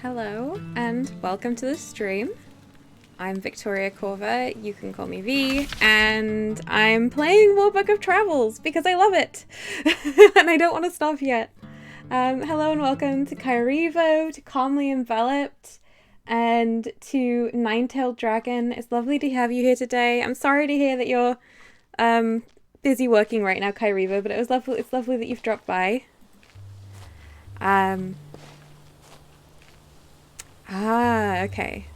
Hello and welcome to the stream. I'm Victoria Corva, you can call me V, and I'm playing more Book of Travels because I love it and I don't want to stop yet. Hello and welcome to Kairevo, to Calmly Enveloped, and to Nine-Tailed Dragon. It's lovely to have you here today. I'm sorry to hear that you're busy working right now, Kairevo, but it's lovely that you've dropped by. Okay.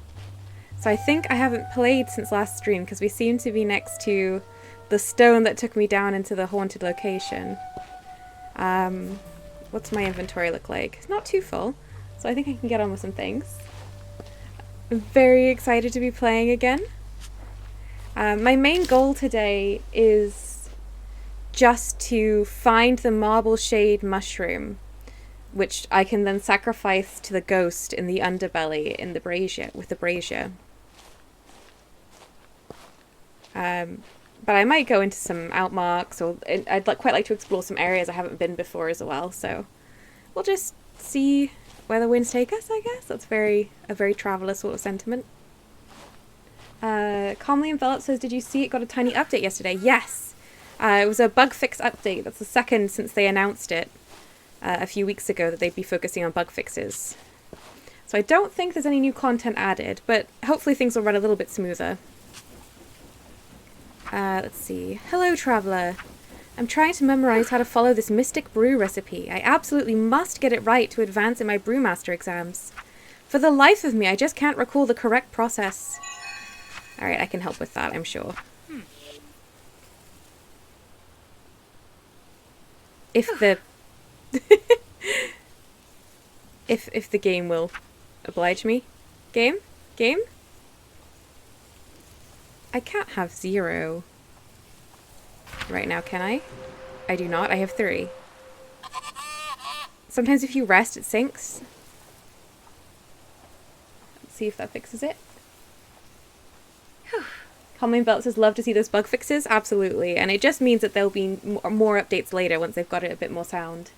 So I think I haven't played since last stream because we seem to be next to the stone that took me down into the haunted location. What's my inventory look like? It's not too full, so I think I can get on with some things. I'm very excited to be playing again. My main goal today is just to find the marble shade mushroom, which I can then sacrifice to the ghost in the underbelly in the brazier, with the brazier. But I might go into some outmarks, or I'd quite like to explore some areas I haven't been before as well, so we'll just see where the winds take us, I guess. That's a very traveller sort of sentiment. Calmly Enveloped says, did you see it got a tiny update yesterday? Yes! It was a bug fix update. That's the second since they announced it a few weeks ago that they'd be focusing on bug fixes. So I don't think there's any new content added, but hopefully things will run a little bit smoother. Let's see. Hello, Traveller. I'm trying to memorize how to follow this mystic brew recipe. I absolutely must get it right to advance in my brewmaster exams. For the life of me, I just can't recall the correct process. Alright, I can help with that, I'm sure. If the... if the game will oblige me. Game? Game? I can't have 0 right now, can I? I do not. I have 3. Sometimes if you rest, it sinks. Let's see if that fixes it. Calmly Enveloped says, love to see those bug fixes. Absolutely. And it just means that there'll be more updates later once they've got it a bit more sound.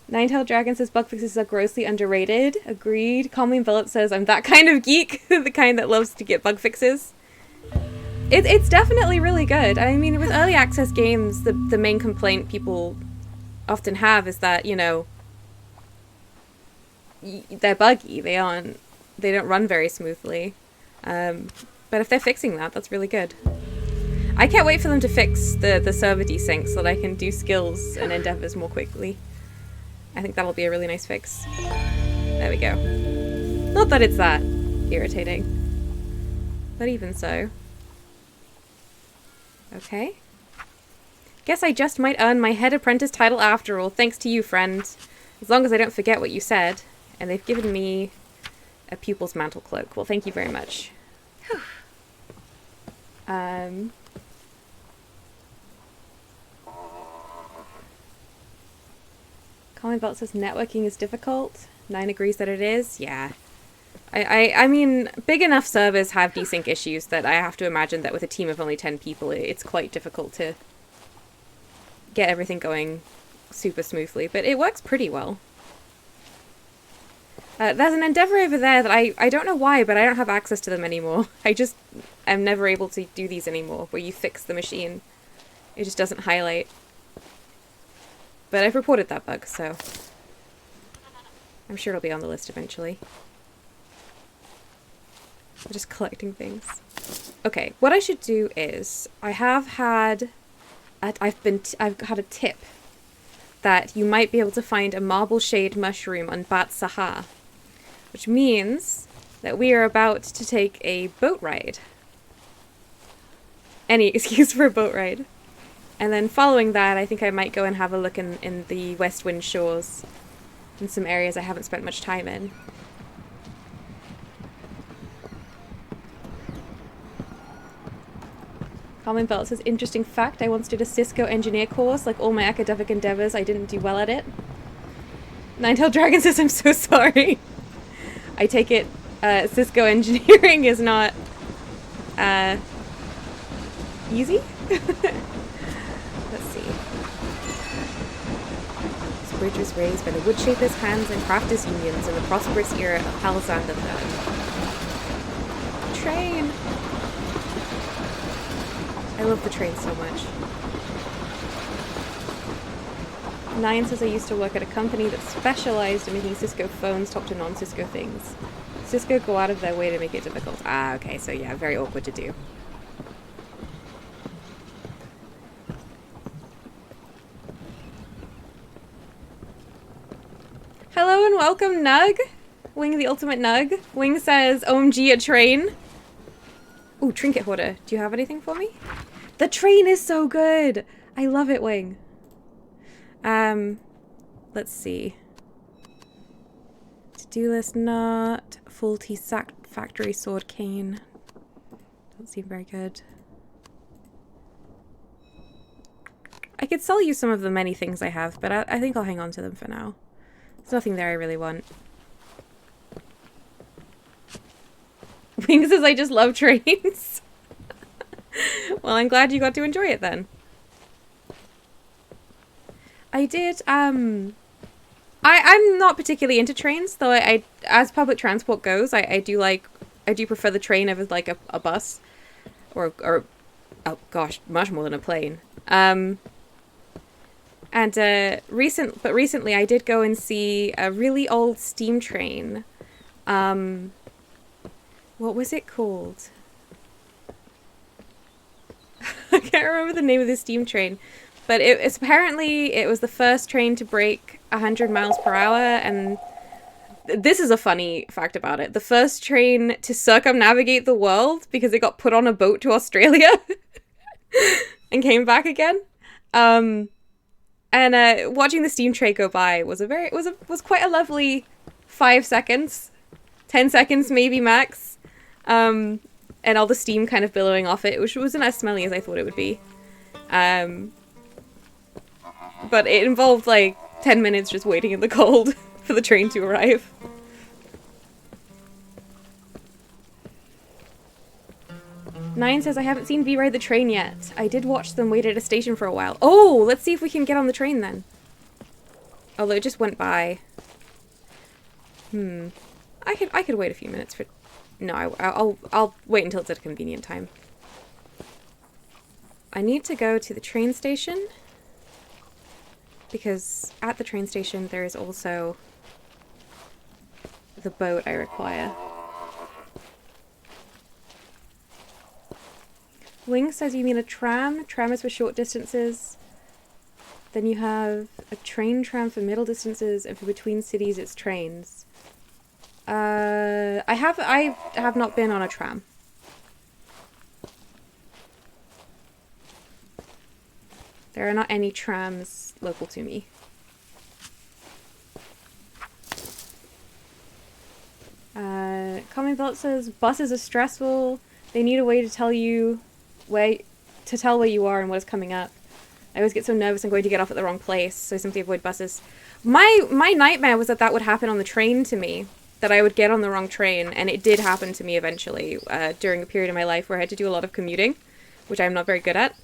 Nine-Tailed Dragon says bug fixes are grossly underrated. Agreed. Calmly Enveloped says I'm that kind of geek, the kind that loves to get bug fixes. It's definitely really good. I mean, with early access games, the main complaint people often have is that, you know, they're buggy. They don't run very smoothly. But if they're fixing that, that's really good. I can't wait for them to fix the server desync so that I can do skills and endeavors more quickly. I think that'll be a really nice fix. There we go. Not that it's that irritating, but even so. Okay. Guess I just might earn my head apprentice title after all, thanks to you, friend. As long as I don't forget what you said. And they've given me a pupil's mantle cloak. Well, thank you very much. Colin Belt says networking is difficult. 9 agrees that it is. Yeah. I mean, big enough servers have desync issues that I have to imagine that with a team of only 10 people, it's quite difficult to get everything going super smoothly. But it works pretty well. There's an endeavor over there that I don't know why, but I don't have access to them anymore. I just am never able to do these anymore, where you fix the machine. It just doesn't highlight. But I've reported that bug, so I'm sure it'll be on the list eventually. I'm just collecting things. Okay, what I should do is I've had a tip that you might be able to find a marble shade mushroom on Bat Saha, which means that we are about to take a boat ride. Any excuse for a boat ride. And then following that, I think I might go and have a look in the Westwind Shores, in some areas I haven't spent much time in. Colin Belt says, interesting fact, I once did a Cisco engineer course. Like all my academic endeavors, I didn't do well at it. Nine-Tailed Dragon says, I'm so sorry. I take it Cisco engineering is not easy? Let's see. bridge was raised by the woodshapers' hands and crafters' unions in the prosperous era of Alexander III. Train! I love the train so much. Nyan says I used to work at a company that specialized in making Cisco phones talk to non-Cisco things. Cisco go out of their way to make it difficult. Ah, okay, so yeah, very awkward to do. Hello and welcome, Nug! Wing the ultimate Nug. Wing says, OMG, a train. Ooh, trinket hoarder. Do you have anything for me? The train is so good! I love it, Wing. Let's see. To-do list, not. Faulty factory sword cane. Doesn't seem very good. I could sell you some of the many things I have, but I think I'll hang on to them for now. There's nothing there I really want. Wing says I just love trains. Well, I'm glad you got to enjoy it then. I did, I'm not particularly into trains, though I as public transport goes, I do prefer the train over like a bus. Or oh gosh, much more than a plane. Recently I did go and see a really old steam train. What was it called? I can't remember the name of the steam train, but it's apparently it was the first train to break 100 miles per hour, and this is a funny fact about it. The first train to circumnavigate the world because it got put on a boat to Australia and came back again. Watching the steam train go by was quite a lovely 5 seconds, 10 seconds maybe max. And all the steam kind of billowing off it, which wasn't as smelly as I thought it would be. But it involved like 10 minutes just waiting in the cold for the train to arrive. Nine says, I haven't seen V Ride the Train yet. I did watch them wait at a station for a while. Oh, let's see if we can get on the train then. Although it just went by. I could wait a few minutes for... No, I'll wait until it's at a convenient time. I need to go to the train station, because at the train station there is also the boat I require. Wing says you mean a tram? Tram is for short distances. Then you have a train tram for middle distances, and for between cities it's trains. I have not been on a tram. There are not any trams local to me. Common Belt says buses are stressful. They need a way to tell you where you are and what is coming up. I always get so nervous I'm going to get off at the wrong place, so I simply avoid buses. My nightmare was that would happen on the train to me. That I would get on the wrong train, and it did happen to me eventually during a period of my life where I had to do a lot of commuting, which I'm not very good at.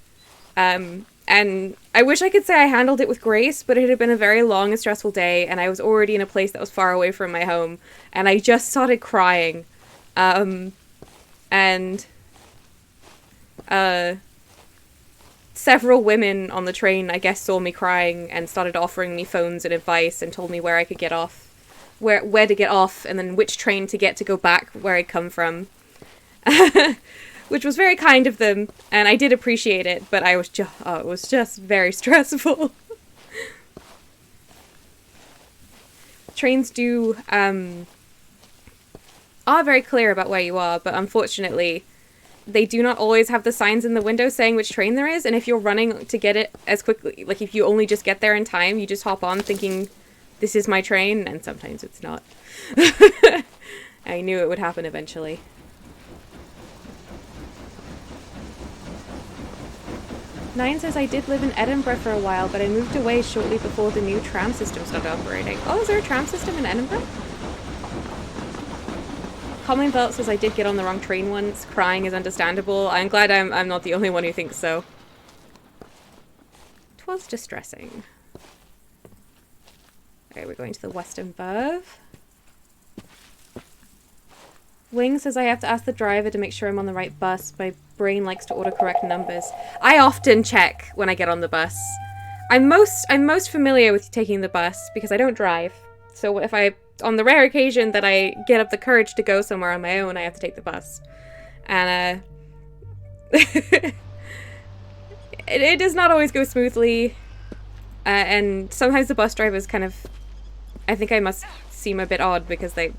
And I wish I could say I handled it with grace, but it had been a very long and stressful day, and I was already in a place that was far away from my home, and I just started crying. Several women on the train, I guess, saw me crying and started offering me phones and advice and told me where I could get off. Where to get off, and then which train to get to go back where I'd come from. Which was very kind of them, and I did appreciate it, but it was just very stressful. Trains are very clear about where you are, but unfortunately, they do not always have the signs in the window saying which train there is, and if you're running to get it as quickly, like if you only just get there in time, you just hop on thinking, this is my train, and sometimes it's not. I knew it would happen eventually. Nine says I did live in Edinburgh for a while, but I moved away shortly before the new tram system started operating. Oh, is there a tram system in Edinburgh? Common Belt says I did get on the wrong train once. Crying is understandable. I'm glad I'm not the only one who thinks so. 'Twas distressing. Alright, we're going to the Western Verve. Wing says I have to ask the driver to make sure I'm on the right bus. My brain likes to autocorrect numbers. I often check when I get on the bus. I'm most familiar with taking the bus because I don't drive. So if on the rare occasion that I get up the courage to go somewhere on my own, I have to take the bus. And it does not always go smoothly. And sometimes the bus drivers kind of, I think I must seem a bit odd because they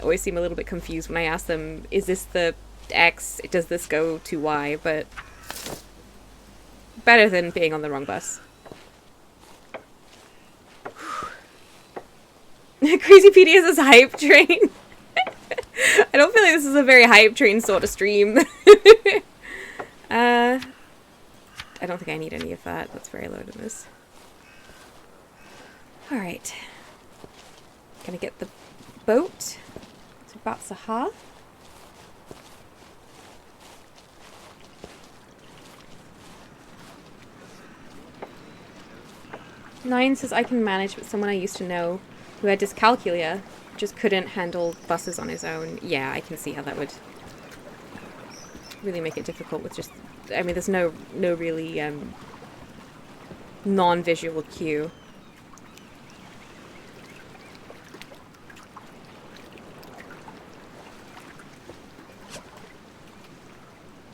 always seem a little bit confused when I ask them, is this the X? Does this go to Y? But better than being on the wrong bus. Crazypedia is a hype train. I don't feel like this is a very hype train sort of stream. I don't think I need any of that. That's very low to this. Alright. Gonna get the boat to Batsaha. Nine says I can manage with someone I used to know who had dyscalculia, just couldn't handle buses on his own. Yeah, I can see how that would really make it difficult with just, I mean, there's no really non-visual cue.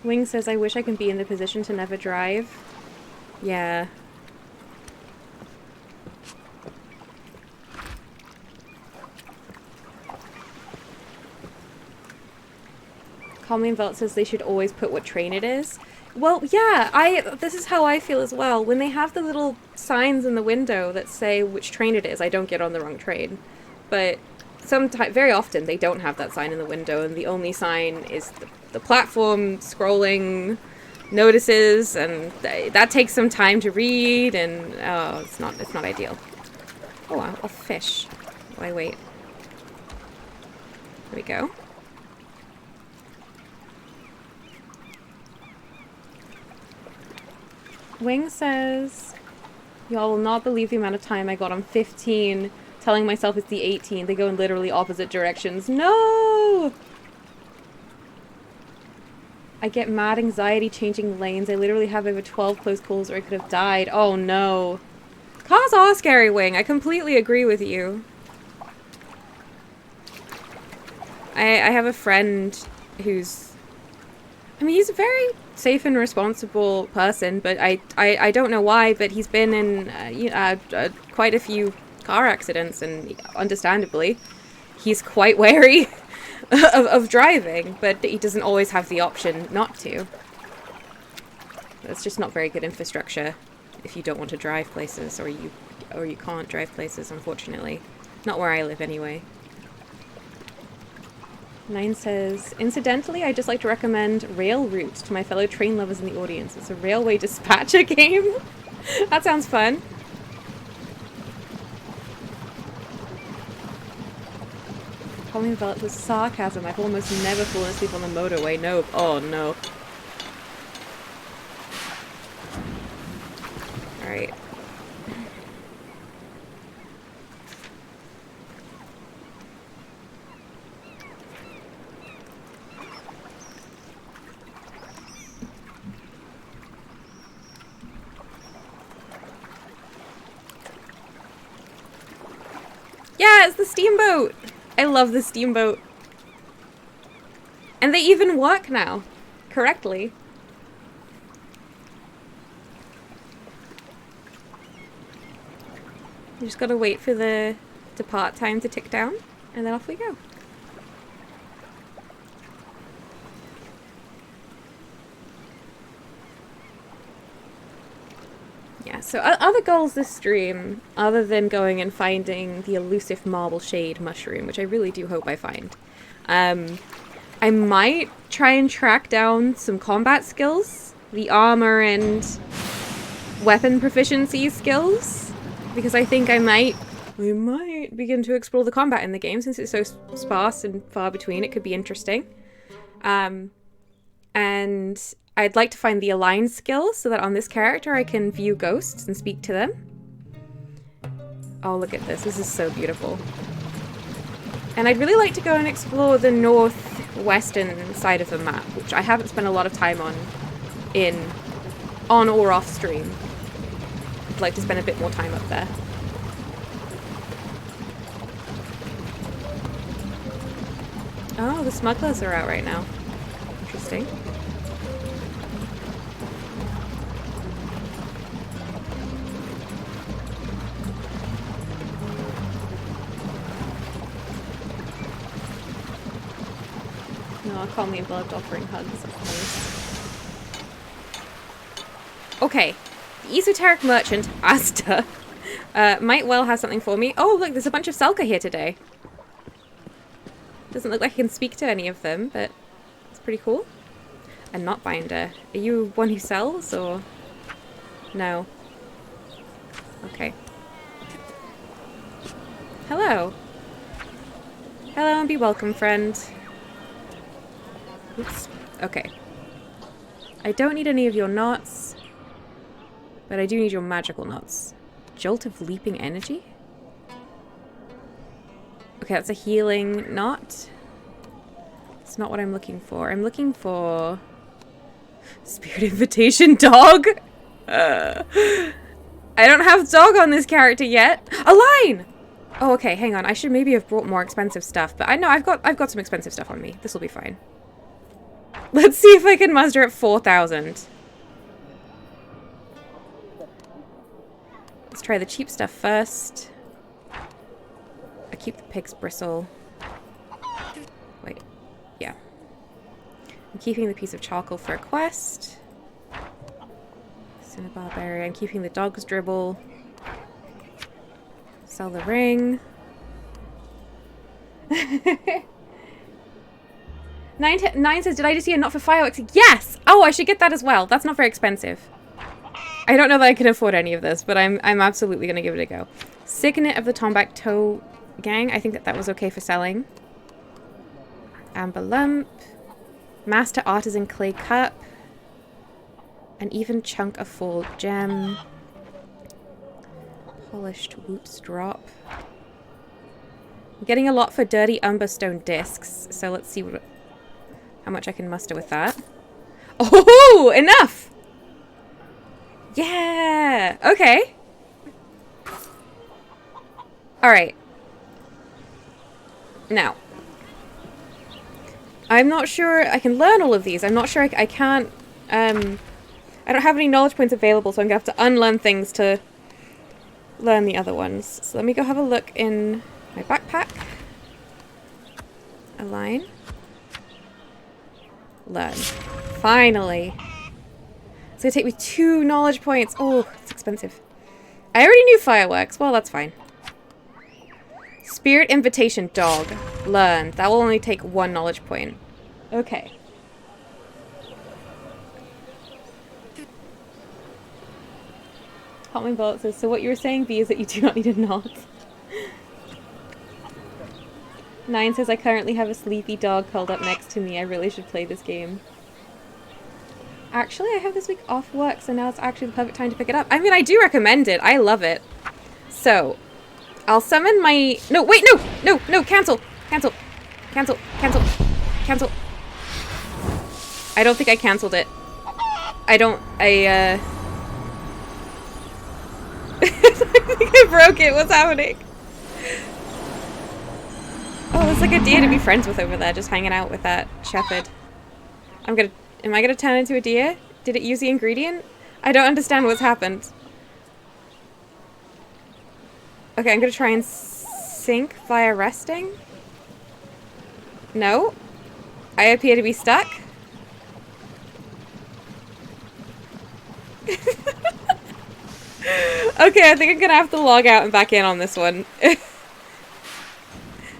Wing says I wish I could be in the position to never drive. Yeah. Colleen Velt says they should always put what train it is. Well, yeah, this is how I feel as well. When they have the little signs in the window that say which train it is, I don't get on the wrong train. But very often they don't have that sign in the window, and the only sign is the platform scrolling notices, and that takes some time to read, and oh, it's not ideal. Oh wow, a fish. Why wait? There we go. Wing says, y'all will not believe the amount of time I got on 15 telling myself it's the 18. They go in literally opposite directions. No! I get mad anxiety changing lanes. I literally have over 12 close calls where I could have died. Oh no. Cars are scary, Wing. I completely agree with you. I have a friend who's, I mean, he's a very safe and responsible person, but I don't know why, but he's been in quite a few car accidents, and understandably, he's quite wary of driving, but he doesn't always have the option not to. That's just not very good infrastructure if you don't want to drive places, or you can't drive places, unfortunately. Not where I live, anyway. Nine says, incidentally, I'd just like to recommend Rail Route to my fellow train lovers in the audience. It's a railway dispatcher game. That sounds fun. Calling developed with sarcasm. I've almost never fallen asleep on the motorway. No. Oh, no. Alright. Yeah, it's the steamboat! I love the steamboat. And they even work now. Correctly. You just gotta wait for the depart time to tick down, and then off we go. Yeah, so other goals this stream, other than going and finding the elusive marble shade mushroom, which I really do hope I find, I might try and track down some combat skills, the armor and weapon proficiency skills, because I think I might begin to explore the combat in the game, since it's so sparse and far between. It could be interesting. And I'd like to find the aligned skill so that on this character I can view ghosts and speak to them. Oh, look at this. This is so beautiful. And I'd really like to go and explore the northwestern side of the map, which I haven't spent a lot of time on or off stream. I'd like to spend a bit more time up there. Oh, the smugglers are out right now. Interesting. No, call me beloved offering hugs, of course. Okay. The esoteric merchant, Asta, might well have something for me. Oh, look, there's a bunch of Selka here today. Doesn't look like I can speak to any of them, but it's pretty cool. A knot binder. Are you one who sells, or...? No. Okay. Hello. Hello and be welcome, friend. Oops. Okay. I don't need any of your knots, but I do need your magical knots. Jolt of leaping energy? Okay, that's a healing knot. It's not what I'm looking for. I'm looking for... Spirit invitation dog? I don't have dog on this character yet. A line! Oh, okay, hang on. I should maybe have brought more expensive stuff, but I know I've got some expensive stuff on me. This will be fine. Let's see if I can muster at 4,000. Let's try the cheap stuff first. I keep the pig's bristle. Wait. Yeah. I'm keeping the piece of charcoal for a quest. Cinnabar berry. I'm keeping the dog's dribble. Sell the ring. Nine says, did I just see a knot for fireworks? Yes! Oh, I should get that as well. That's not very expensive. I don't know that I can afford any of this, but I'm absolutely going to give it a go. Signet of the Tomback Toe Gang. I think that was okay for selling. Amber lump. Master Artisan Clay Cup. An even chunk of full gem. Polished Whoops Drop. I'm getting a lot for dirty Umberstone discs, so let's see how much I can muster with that. Oh, enough! Yeah! Okay. Alright. Now. I'm not sure I can learn all of these. I'm not sure I can't... I don't have any knowledge points available, so I'm going to have to unlearn things to learn the other ones. So let me go have a look in my backpack. Align. Learn. Finally. It's going to take me 2 knowledge points. Oh, it's expensive. I already knew fireworks. Well, that's fine. Spirit invitation dog. Learn. That will only take 1 knowledge point. Okay. Hotman Bullet says, so what you were saying, B, is that you do not need a knot. 9 says, I currently have a sleepy dog curled up next to me. I really should play this game. Actually, I have this week off work, so now it's actually the perfect time to pick it up. I mean, I do recommend it. I love it. So, I'll summon my... No, wait, no! No, no, cancel! Cancel. Cancel. Cancel. Cancel. I don't think I canceled it. I think I broke it. What's happening? Oh, it's like a deer to be friends with over there, just hanging out with that shepherd. Am I gonna turn into a deer? Did it use the ingredient? I don't understand what's happened. Okay, I'm gonna try and sink via resting. No. I appear to be stuck. Okay, I think I'm gonna have to log out and back in on this one.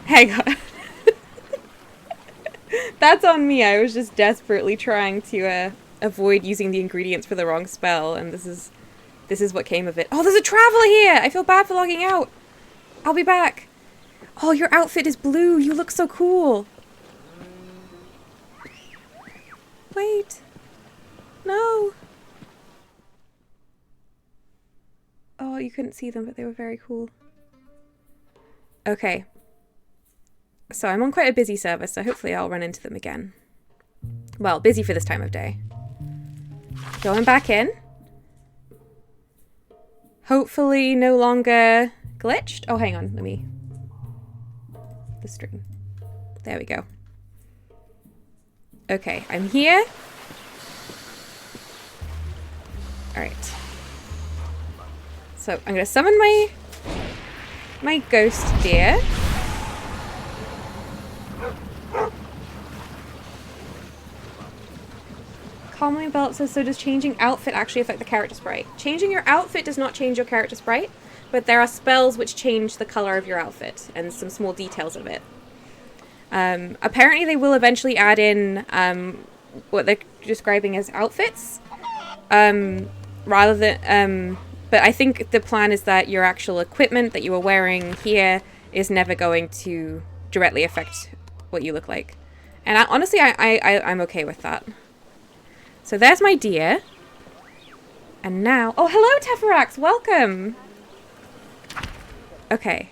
Hang on. That's on me. I was just desperately trying to avoid using the ingredients for the wrong spell, and this is what came of it. Oh, there's a traveler here! I feel bad for logging out. I'll be back. Oh, your outfit is blue. You look so cool. Wait. No. Oh, you couldn't see them, but they were very cool. Okay. So I'm on quite a busy server, so hopefully I'll run into them again. Well, busy for this time of day. Going back in. Hopefully no longer glitched. Oh, hang on. Let me... The stream. There we go. Okay, I'm here. Alright. So I'm going to summon my ghost deer. Calmly Belt says, so does changing outfit actually affect the character sprite? Changing your outfit does not change your character sprite, but there are spells which change the color of your outfit and some small details of it. Apparently they will eventually add in what they're describing as outfits, rather than... but I think the plan is that your actual equipment that you are wearing here is never going to directly affect what you look like. And honestly, I'm okay with that. So there's my deer. And now... Oh, hello, Teferax! Welcome! Okay.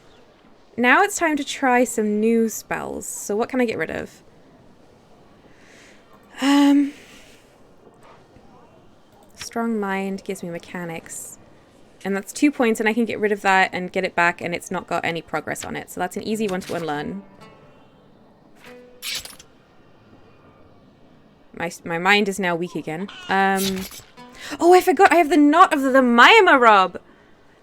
Now it's time to try some new spells. So what can I get rid of? Strong Mind gives me mechanics. And that's 2 points, and I can get rid of that and get it back, and it's not got any progress on it. So that's an easy one to unlearn. My mind is now weak again. Oh, I forgot! I have the Knot of the Mayama Rob!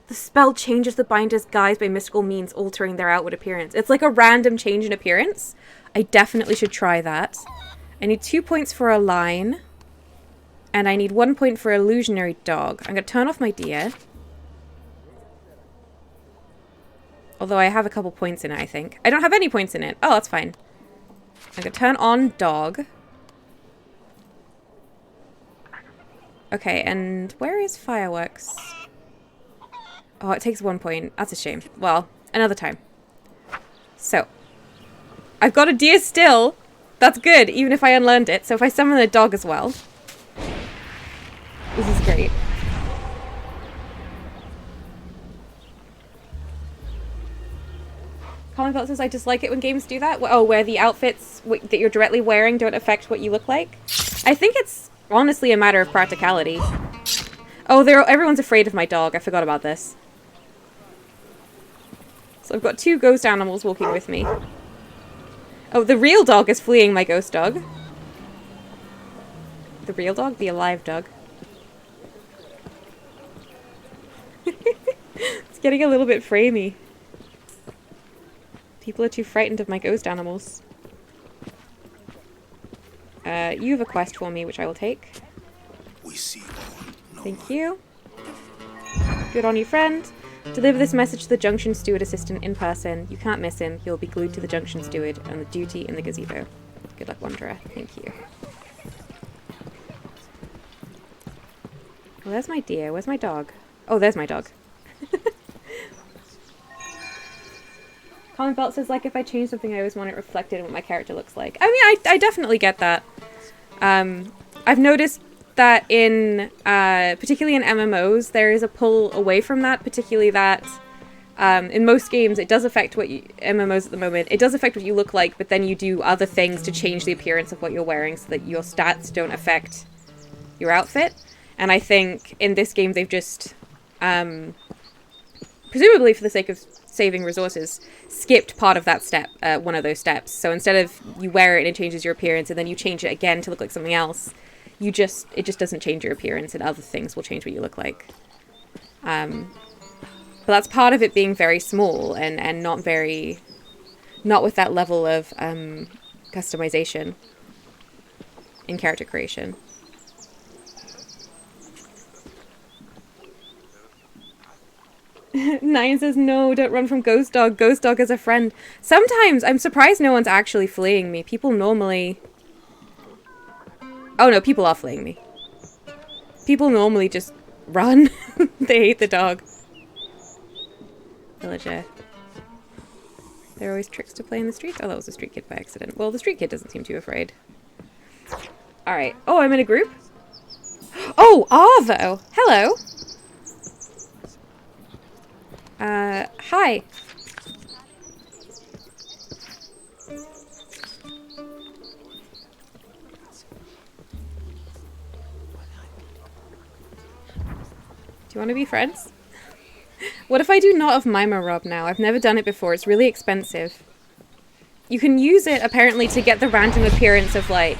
The spell changes the binder's guise by mystical means, altering their outward appearance. It's like a random change in appearance. I definitely should try that. I need 2 points for a line. And I need 1 point for illusionary dog. I'm going to turn off my deer. Although I have a couple points in it, I think. I don't have any points in it. Oh, that's fine. I'm going to turn on dog. Okay, and where is fireworks? Oh, it takes 1 point. That's a shame. Well, another time. So, I've got a deer still. That's good, even if I unlearned it. So if I summon a dog as well. This is great. Colin Belt says, I dislike it when games do that. Oh, where the outfits that you're directly wearing don't affect what you look like. I think it's honestly a matter of practicality. Oh, everyone's afraid of my dog. I forgot about this. So I've got 2 ghost animals walking with me. Oh, the real dog is fleeing my ghost dog. The real dog? The alive dog. It's getting a little bit framey. People are too frightened of my ghost animals. You have a quest for me, which I will take. Thank you. Good on you, friend. Deliver this message to the Junction Steward Assistant in person. You can't miss him. He'll be glued to the Junction Steward on the duty in the gazebo. Good luck, Wanderer. Thank you. Well, there's my deer. Where's my dog? Oh, there's my dog. Colin Belt says, like, if I change something, I always want it reflected in what my character looks like. I mean, I definitely get that. I've noticed that in, particularly in MMOs, there is a pull away from that, particularly that, in most games, it does affect what MMOs at the moment, it does affect what you look like, but then you do other things to change the appearance of what you're wearing so that your stats don't affect your outfit. And I think in this game, they've just, presumably for the sake of saving resources, skipped part of that step, one of those steps. So instead of you wear it and it changes your appearance and then you change it again to look like something else, it just doesn't change your appearance and other things will change what you look like. But that's part of it being very small and not with that level of customization in character creation. Nine says, no, don't run from Ghost Dog. Ghost Dog is a friend. Sometimes I'm surprised no one's actually fleeing me. People normally... Oh no, people are fleeing me. People normally just run. They hate the dog. Villager. There are always tricks to play in the streets. Oh, that was a street kid by accident. Well, the street kid doesn't seem too afraid. Alright. Oh, I'm in a group? Oh, Arvo! Hello! Hi. you want to be friends? What if I do Knot of Mima Rob now? I've never done it before. It's really expensive. You can use it, apparently, to get the random appearance of, like,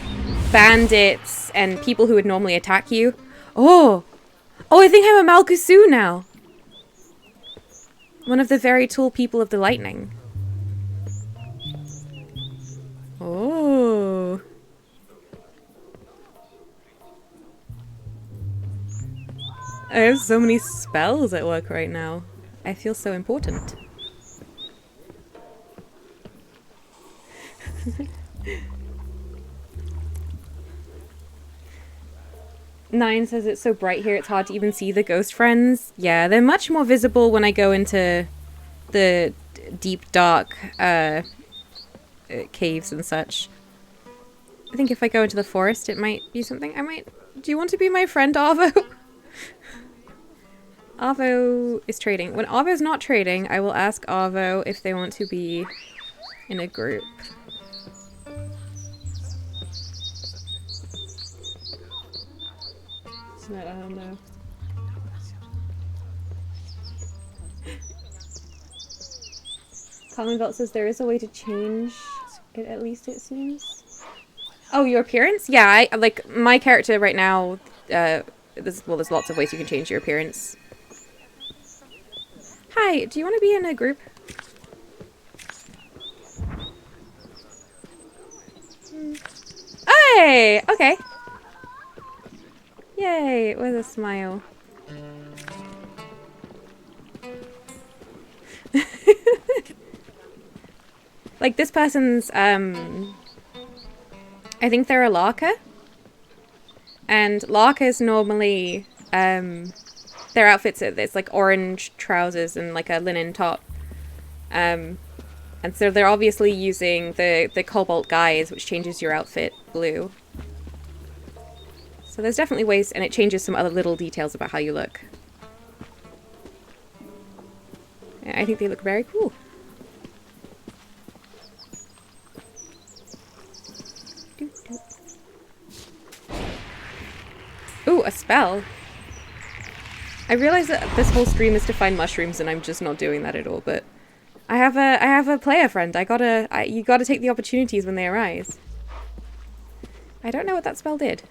bandits and people who would normally attack you. Oh! Oh, I think I'm a Malkusu now! One of the very tall people of the lightning. Oh. I have so many spells at work right now. I feel so important. Nine says it's so bright here it's hard to even see the ghost friends. Yeah, they're much more visible when I go into the deep dark caves and such. I think if I go into the forest it might be something I might... Do you want to be my friend, Arvo? Arvo is trading. When Arvo's not trading, I will ask Arvo if they want to be in a group. I don't know. Commonwealth says there is a way to change it, at least it seems. Oh, your appearance? Yeah, I like my character right now. There's lots of ways you can change your appearance. Hi, do you want to be in a group? Hey, okay. Yay, with a smile. Like this person's, I think they're a Larka. And Larkas normally, their outfits are this like orange trousers and like a linen top. And so they're obviously using the Cobalt Guise, which changes your outfit blue. So there's definitely ways, and it changes some other little details about how you look. I think they look very cool. Ooh, a spell. I realize that this whole stream is to find mushrooms, and I'm just not doing that at all. But I have a player friend. You gotta take the opportunities when they arise. I don't know what that spell did.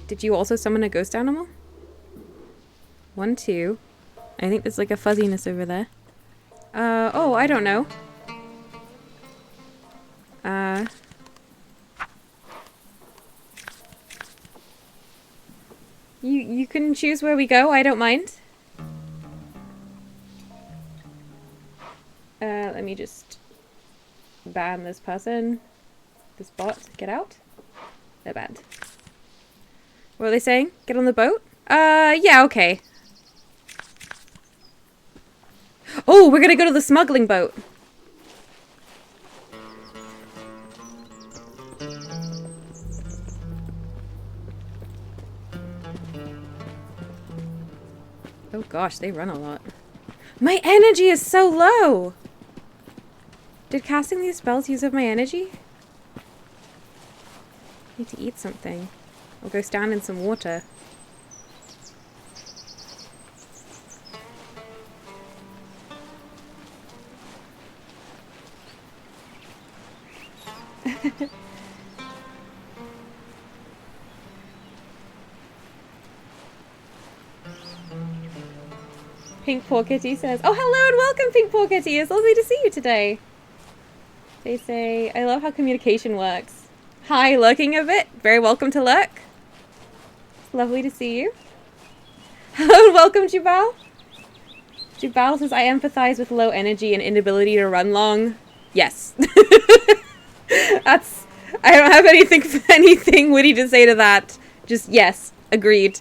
Did you also summon a ghost animal? 1, 2. I think there's like a fuzziness over there. Oh, I don't know. You can choose where we go, I don't mind. Let me just ban this person. This bot, get out. They're banned. What are they saying? Get on the boat? Yeah, okay. Oh, we're gonna go to the smuggling boat. Oh gosh, they run a lot. My energy is so low! Did casting these spells use up my energy? I need to eat something. I'll go stand in some water. Pink Paw Kitty says, oh, hello and welcome, Pink Paw Kitty. It's lovely to see you today. They say, I love how communication works. Hi, lurking a bit. Very welcome to lurk. It's lovely to see you. Hello and welcome, Jubal. Jubal says, I empathize with low energy and inability to run long. Yes. I don't have anything witty to say to that. Just yes, agreed.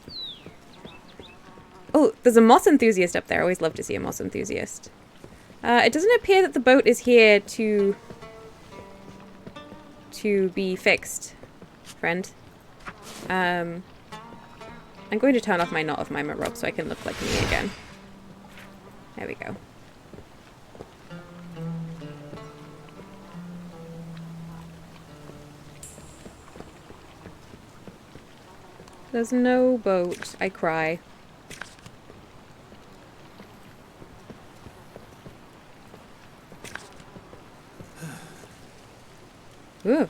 Oh, there's a moss enthusiast up there. I always love to see a moss enthusiast. It doesn't appear that the boat is here to be fixed, friend. I'm going to turn off my Knot of Mima Rob so I can look like me again. There we go. There's no boat. I cry. Ooh.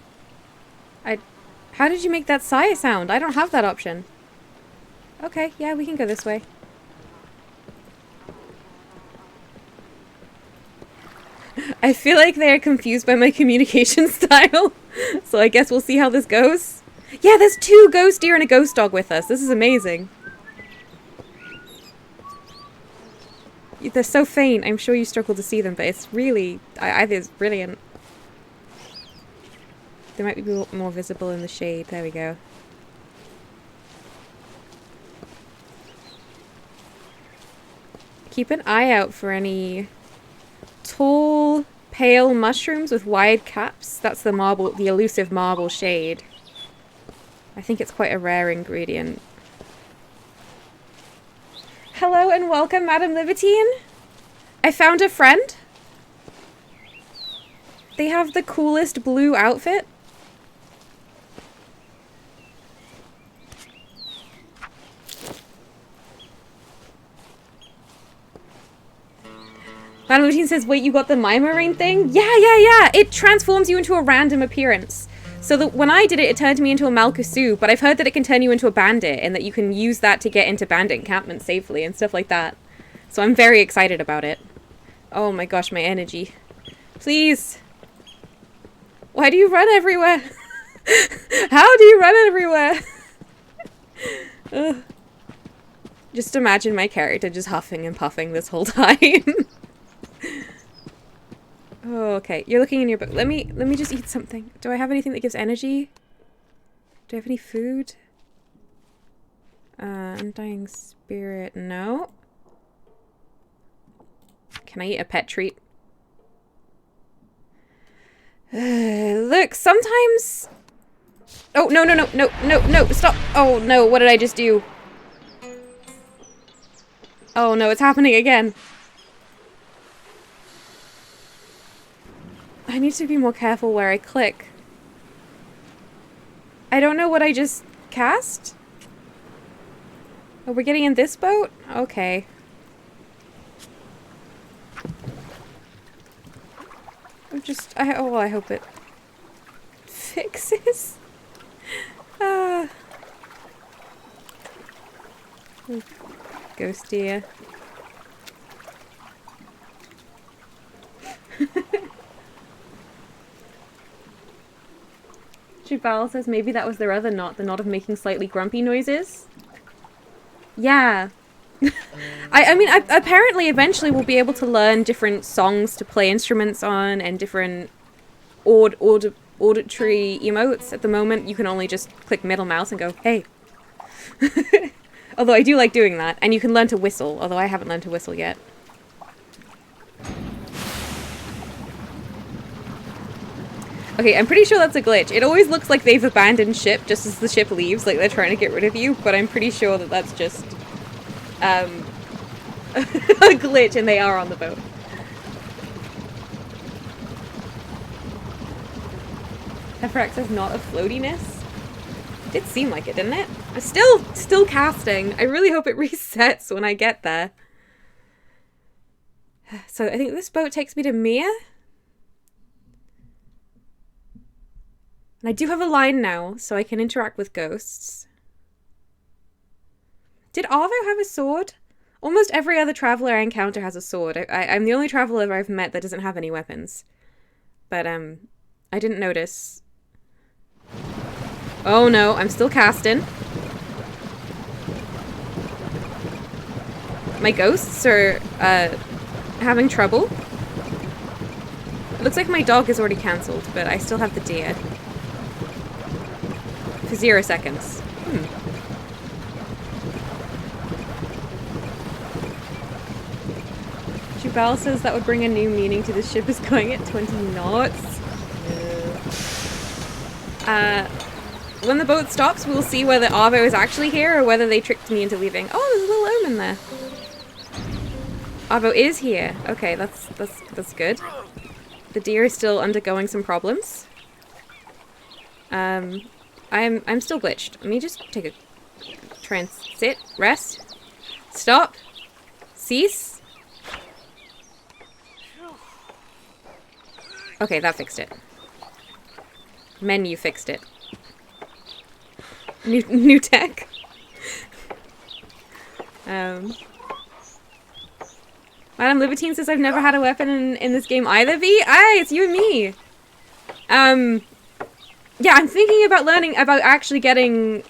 How did you make that sigh sound? I don't have that option. Okay, yeah, we can go this way. I feel like they're confused by my communication style. So I guess we'll see how this goes. Yeah, there's 2 ghost deer and a ghost dog with us. This is amazing. They're so faint. I'm sure you struggle to see them, but it's really... I think it's brilliant. They might be more visible in the shade. There we go. Keep an eye out for any tall, pale mushrooms with wide caps. That's the marble, the elusive marble shade. I think it's quite a rare ingredient. Hello and welcome, Madam Libertine. I found a friend. They have the coolest blue outfit. Madam Libertine says, wait, you got the Mimarine thing? Yeah. It transforms you into a random appearance. So that when I did it, it turned me into a Malkusu, but I've heard that it can turn you into a bandit and that you can use that to get into bandit encampments safely and stuff like that. So I'm very excited about it. Oh my gosh, my energy. Please. Why do you run everywhere? How do you run everywhere? Ugh. Just imagine my character just huffing and puffing this whole time. Oh, okay. You're looking in your book. Let me just eat something. Do I have anything that gives energy? Do I have any food? Undying spirit. No. Can I eat a pet treat? Look, sometimes... Oh, no, stop. Oh, no, what did I just do? Oh, no, it's happening again. I need to be more careful where I click. I don't know what I just cast. Oh, we're getting in this boat? Okay. I hope it fixes. Ghost deer. Jubal says maybe that was their other knot, the knot of making slightly grumpy noises. Yeah. I mean, apparently eventually we'll be able to learn different songs to play instruments on and different auditory emotes. At the moment, you can only just click middle mouse and go, hey. Although I do like doing that. And you can learn to whistle, although I haven't learned to whistle yet. Okay, I'm pretty sure that's a glitch. It always looks like they've abandoned ship just as the ship leaves, like they're trying to get rid of you, but I'm pretty sure that that's just a glitch and they are on the boat. Hefrax is not a floatiness. It did seem like it, didn't it? I'm still casting. I really hope it resets when I get there. So I think this boat takes me to Mia. And I do have a line now, so I can interact with ghosts. Did Arvo have a sword? Almost every other traveler I encounter has a sword. I'm the only traveler I've met that doesn't have any weapons. But, I didn't notice. Oh no, I'm still casting. My ghosts are, having trouble. It looks like my dog is already cancelled, but I still have the deer. For 0 seconds. Jubal says that would bring a new meaning to the ship is going at 20 knots. When the boat stops, we'll see whether Arvo is actually here or whether they tricked me into leaving. Oh, there's a little omen there. Arvo is here. Okay, that's good. The deer is still undergoing some problems. I'm still glitched. Let me just take a Try and sit. Rest. Stop. Cease. Okay, that fixed it. Menu fixed it. New tech. Madame Libertine says I've never had a weapon in this game either, V. Aye, it's you and me. Yeah, I'm thinking about actually getting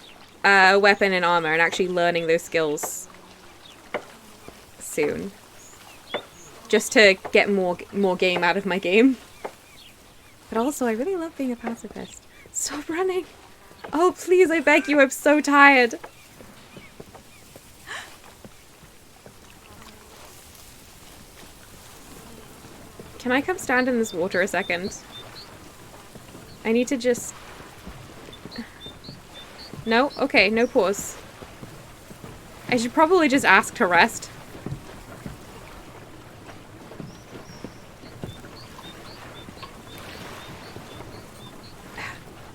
a weapon and armor and actually learning those skills soon. Just to get more game out of my game. But also, I really love being a pacifist. Stop running. Oh, please, I beg you, I'm so tired. Can I come stand in this water a second? I need to just... No? Okay, no pause. I should probably just ask to rest.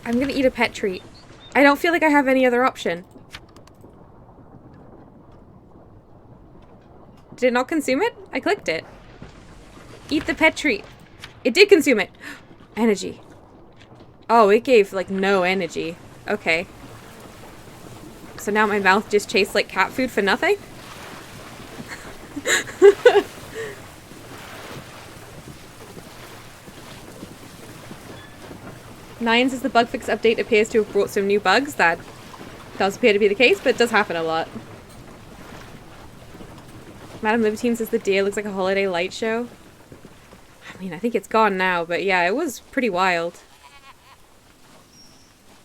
I'm gonna eat a pet treat. I don't feel like I have any other option. Did it not consume it? I clicked it. Eat the pet treat. It did consume it. Energy. Oh, it gave, like, no energy. Okay. So now my mouth just tastes like cat food for nothing? Nine says the bug fix update appears to have brought some new bugs. That does appear to be the case, but it does happen a lot. Madame Libertine says the deer looks like a holiday light show. I mean, I think it's gone now, but yeah, it was pretty wild.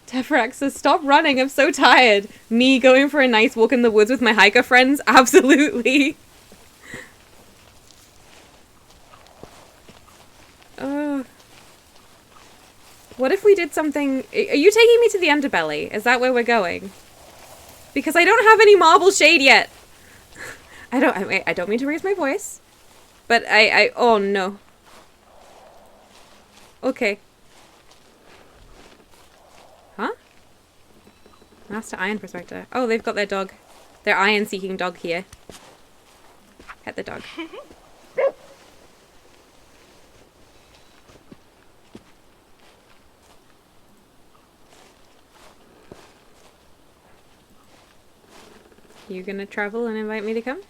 Tefrax says, stop running, I'm so tired. Me going for a nice walk in the woods with my hiker friends? Absolutely. What if we did something... Are you taking me to the underbelly? Is that where we're going? Because I don't have any marble shade yet. I don't mean to raise my voice. But oh no. Okay. Huh? Master Iron Prospector. Oh, they've got their dog. Their iron-seeking dog here. Pet the dog. You gonna travel and invite me to come?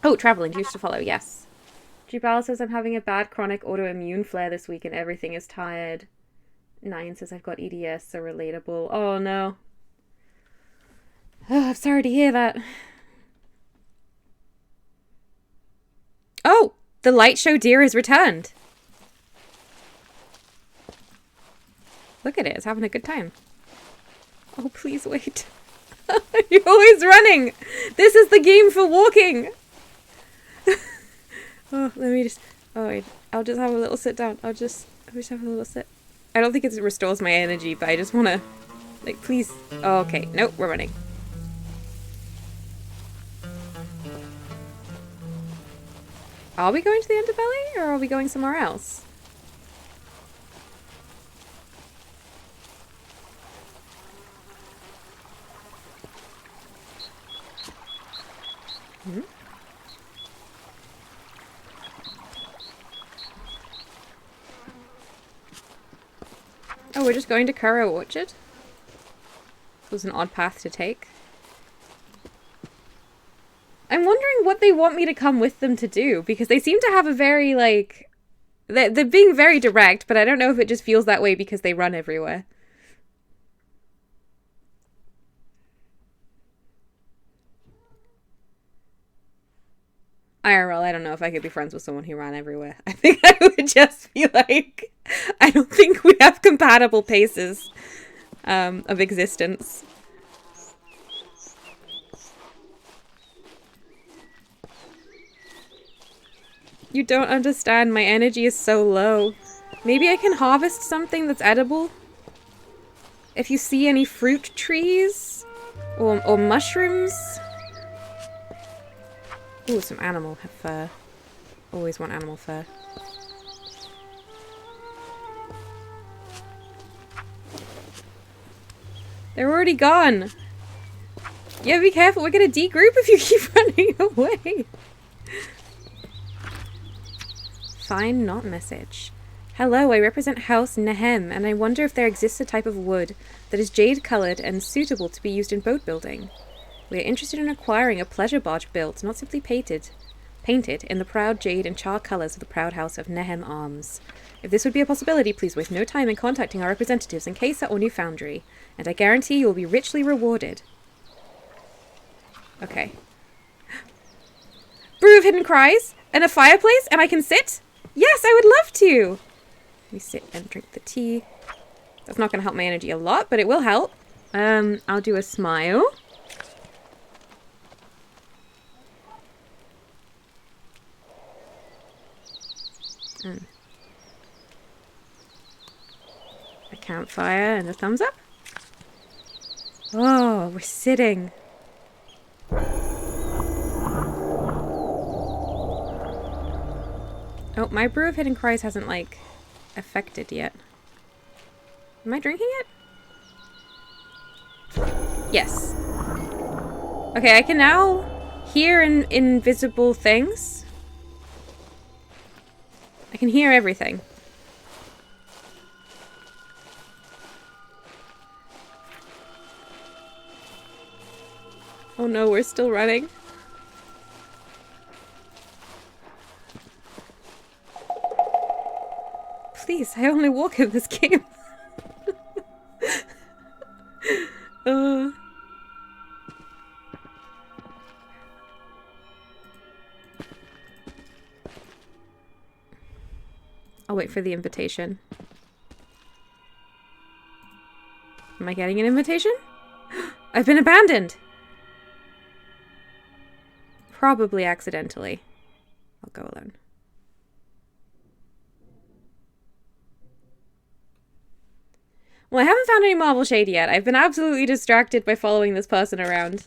Oh, traveling. Used to follow, yes. Jubal says I'm having a bad chronic autoimmune flare this week and everything is tired. Nine says I've got EDS, so relatable. Oh no. Oh, I'm sorry to hear that. Oh! The light show deer has returned. Look at it. It's having a good time. Oh, please wait. You're always running. This is the game for walking. Oh, let me just... Oh, wait. I'll just have a little sit down. I'll just have a little sit. I don't think it restores my energy, but I just want to... Like, please... Oh, okay. Nope, we're running. Are we going to the underbelly, or are we going somewhere else? Hmm? Oh, we're just going to Currow Orchard? This was an odd path to take. I'm wondering what they want me to come with them to do, because they seem to have a very, like... They're being very direct, but I don't know if it just feels that way because they run everywhere. IRL, I don't know if I could be friends with someone who ran everywhere. I think I would just be like... I don't think we have compatible paces of existence. You don't understand, my energy is so low. Maybe I can harvest something that's edible? If you see any fruit trees? Or mushrooms? Ooh, some animal fur. always want animal fur. They're already gone. Yeah, be careful. We're gonna degroup if you keep running away. Find not message. Hello, I represent House Nehem, and I wonder if there exists a type of wood that is jade-coloured and suitable to be used in boat building. We are interested in acquiring a pleasure barge built, not simply painted in the proud jade and char colours of the proud house of Nehem Arms. If this would be a possibility, please waste no time in contacting our representatives in Kesa or New Foundry, and I guarantee you will be richly rewarded. Okay. Brew of Hidden Cries and a fireplace, and I can sit? Yes, I would love to! Let me sit and drink the tea. That's not going to help my energy a lot, but it will help. I'll do a smile. A campfire and a thumbs up. Oh, we're sitting. Oh, my Brew of Hidden Cries hasn't, like, affected yet. Am I drinking it? Yes. Okay, I can now hear invisible things. I can hear everything. Oh no, we're still running. Please, I only walk in this game. I'll wait for the invitation. Am I getting an invitation? I've been abandoned! Probably accidentally. I'll go alone. Well, I haven't found any marble shade yet. I've been absolutely distracted by following this person around.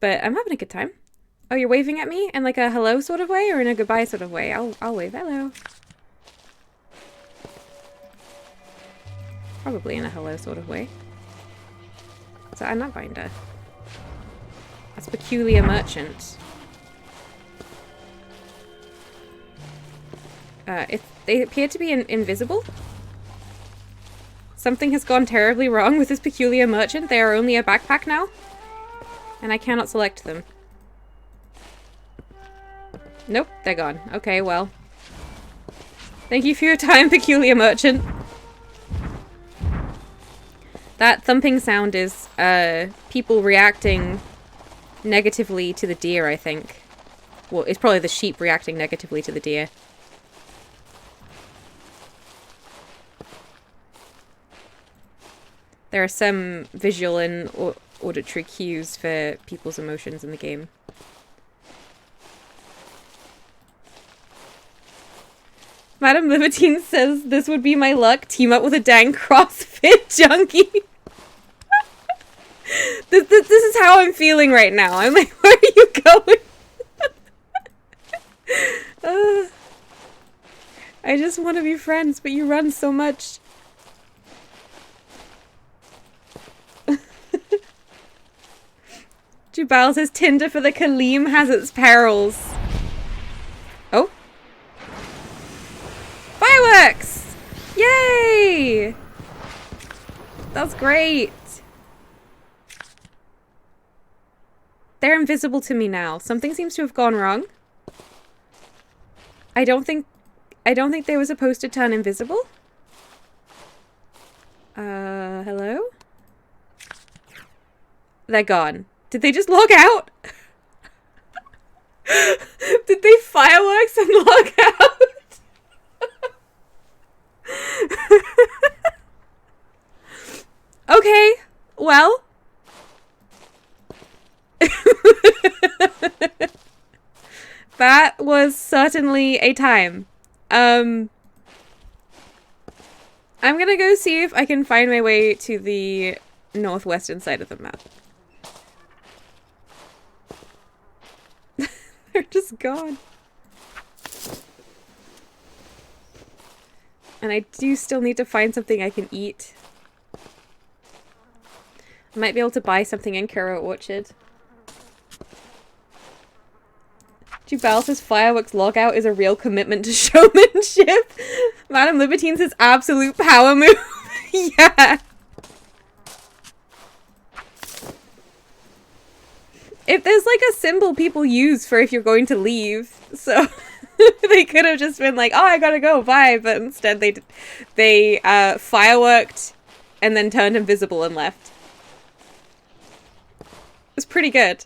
But I'm having a good time. Oh, you're waving at me in like a hello sort of way or in a goodbye sort of way? I'll wave hello. Probably in a hello sort of way. So I'm not binder. That's Peculiar Merchant. They appear to be invisible. Something has gone terribly wrong with this Peculiar Merchant. They are only a backpack now. And I cannot select them. Nope, they're gone. Okay, well. Thank you for your time, Peculiar Merchant. That thumping sound is people reacting negatively to the deer, I think. Well, it's probably the sheep reacting negatively to the deer. There are some visual and auditory cues for people's emotions in the game. Madam Libertine says this would be my luck. Team up with a dang CrossFit junkie. This is how I'm feeling right now. I'm like, where are you going? I just want to be friends, but you run so much. Jubal says Tinder for the Kaleem has its perils. Oh. Fireworks! Yay! That's great. They're invisible to me now. Something seems to have gone wrong. I don't think they were supposed to turn invisible. Hello? They're gone. Did they just log out? Did they fireworks and log out? Okay, well. That was certainly a time. I'm gonna go see if I can find my way to the northwestern side of the map. They're just gone. And I do still need to find something I can eat. I might be able to buy something in Kuro Orchard. Jubal says fireworks logout is a real commitment to showmanship. Madame Libertine says absolute power move. Yeah. If there's like a symbol people use for if you're going to leave, so they could have just been like, oh, I gotta go, bye. But instead they fireworked and then turned invisible and left. It was pretty good.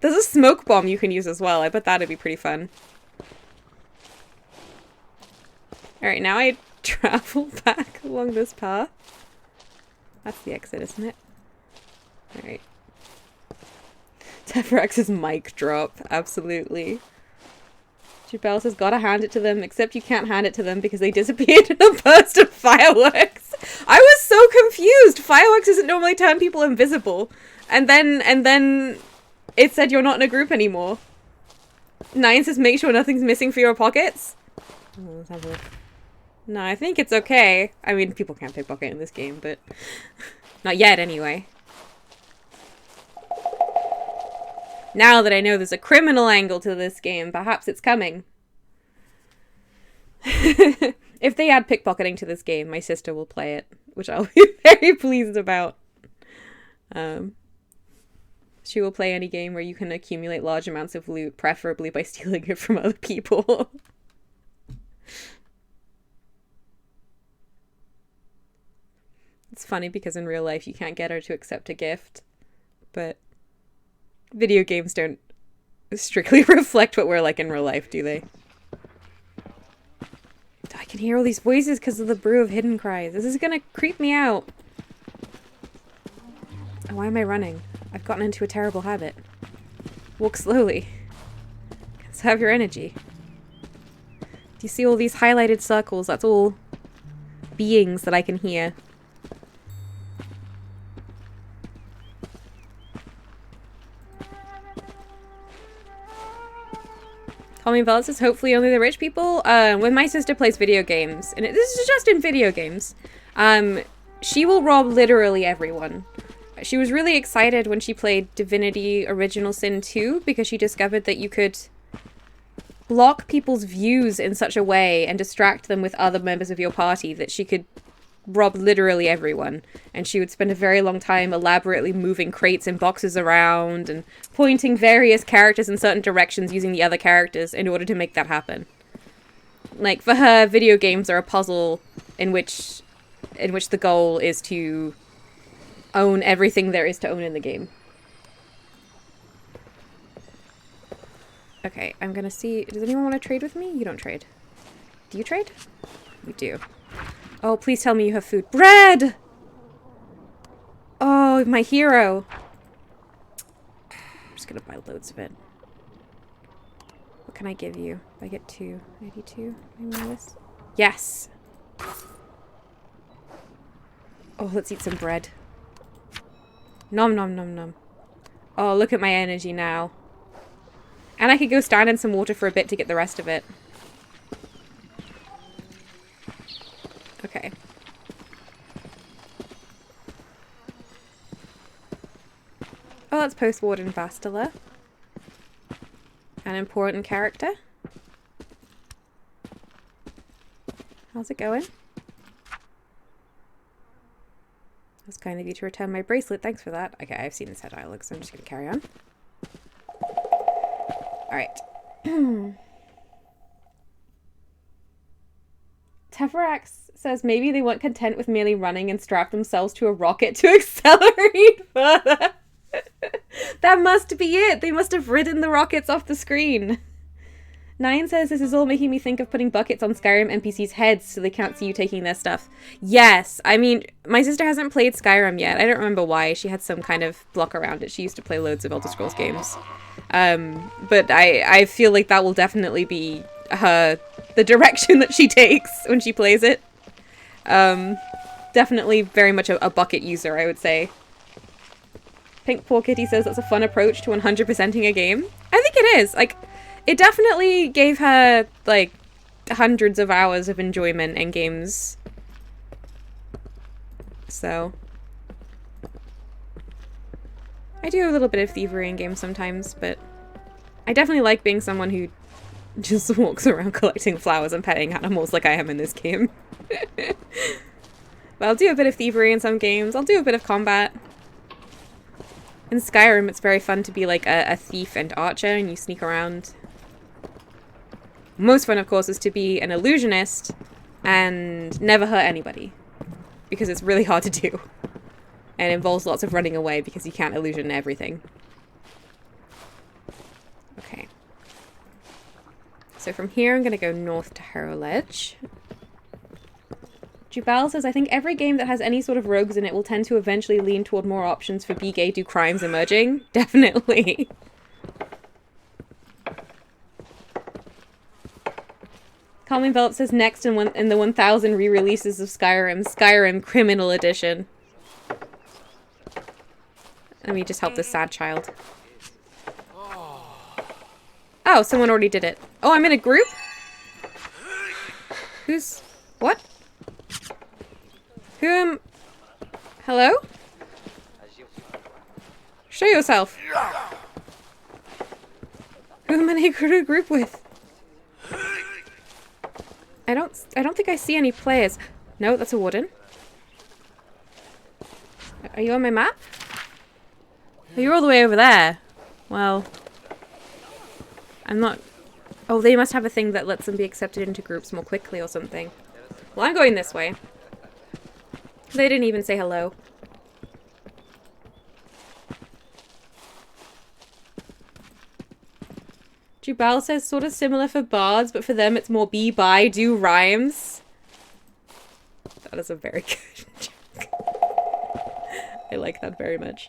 There's a smoke bomb you can use as well. I bet that'd be pretty fun. Alright, now I travel back along this path. That's the exit, isn't it? Alright. Tephrax's mic drop. Absolutely. Jubel says, gotta hand it to them, except you can't hand it to them because they disappeared in a burst of fireworks. I was so confused! Fireworks doesn't normally turn people invisible. And then it said you're not in a group anymore. 9 says, make sure nothing's missing for your pockets. Oh, let's have a look. No, I think it's okay. I mean, people can't pickpocket in this game, but not yet anyway. Now that I know there's a criminal angle to this game, perhaps it's coming. If they add pickpocketing to this game, my sister will play it, which I'll be very pleased about. She will play any game where you can accumulate large amounts of loot, preferably by stealing it from other people. It's funny because in real life you can't get her to accept a gift, but video games don't strictly reflect what we're like in real life, do they? I can hear all these voices because of the brew of hidden cries. This is gonna creep me out. Oh, why am I running? I've gotten into a terrible habit. Walk slowly. Conserve your energy. Do you see all these highlighted circles? That's all beings that I can hear. Tommy Bell says, hopefully only the rich people. When my sister plays video games, and this is just in video games, she will rob literally everyone. She was really excited when she played Divinity Original Sin 2 because she discovered that you could block people's views in such a way and distract them with other members of your party that she could rob literally everyone. And she would spend a very long time elaborately moving crates and boxes around and pointing various characters in certain directions using the other characters in order to make that happen. Like, for her, video games are a puzzle in which the goal is to own everything there is to own in the game. Okay, I'm gonna see... Does anyone want to trade with me? You don't trade. Do you trade? You do. Oh, please tell me you have food. Bread! Oh, my hero. I'm just gonna buy loads of it. What can I give you? If I get 2. 82? Maybe this? Yes! Oh, let's eat some bread. Nom nom nom nom. Oh, look at my energy now. And I could go stand in some water for a bit to get the rest of it. Okay. Oh, that's Post Warden Vastala. An important character. How's it going? That's kind of you to return my bracelet. Thanks for that. Okay, I've seen this head dialogue, so I'm just going to carry on. Alright. Teferax says maybe they weren't content with merely running and strapped themselves to a rocket to accelerate further. That must be it. They must have ridden the rockets off the screen. 9 says this is all making me think of putting buckets on Skyrim NPCs' heads so they can't see you taking their stuff. Yes, I mean, my sister hasn't played Skyrim yet. I don't remember why. She had some kind of block around it. She used to play loads of Elder Scrolls games. But I feel like that will definitely be the direction that she takes when she plays it. Definitely very much a bucket user, I would say. Pink Poor Kitty says that's a fun approach to 100%ing a game. I think it is. Like, it definitely gave her, like, hundreds of hours of enjoyment in games. So I do a little bit of thievery in games sometimes, but I definitely like being someone who just walks around collecting flowers and petting animals like I am in this game. But I'll do a bit of thievery in some games. I'll do a bit of combat. In Skyrim, it's very fun to be like a thief and archer, and you sneak around. Most fun, of course, is to be an illusionist and never hurt anybody. Because it's really hard to do. And involves lots of running away because you can't illusion everything. Okay. So from here, I'm going to go north to Harrow Ledge. Jubal says, I think every game that has any sort of rogues in it will tend to eventually lean toward more options for be gay, do crimes emerging. Definitely. Calm Envelop says, next in the 1000 re-releases of Skyrim, Skyrim Criminal Edition. Let me just help this sad child. Oh, someone already did it. Oh, I'm in a group? Who's... What? Who am... Hello? Show yourself. Who am I in a group with? I don't think I see any players. No, that's a warden. Are you on my map? Oh, you're all the way over there. Well... I'm not... Oh, they must have a thing that lets them be accepted into groups more quickly or something. Well, I'm going this way. They didn't even say hello. Jubal says sort of similar for bards, but for them it's more be, buy, do rhymes. That is a very good joke. I like that very much.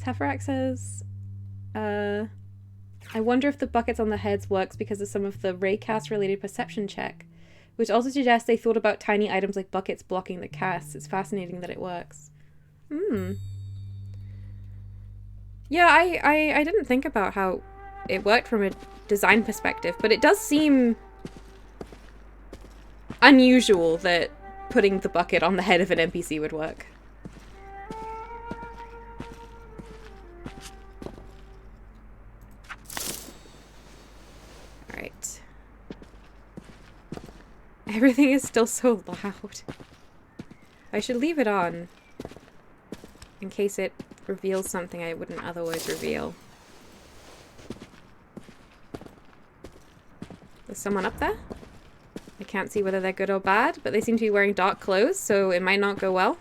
Teferac says, I wonder if the buckets on the heads works because of some of the raycast related perception check. Which also suggests they thought about tiny items like buckets blocking the cast. It's fascinating that it works. Yeah, I didn't think about how it worked from a design perspective, but it does seem unusual that putting the bucket on the head of an NPC would work. Alright. Everything is still so loud. I should leave it on in case it reveals something I wouldn't otherwise reveal. There's someone up there? I can't see whether they're good or bad, but they seem to be wearing dark clothes, so it might not go well.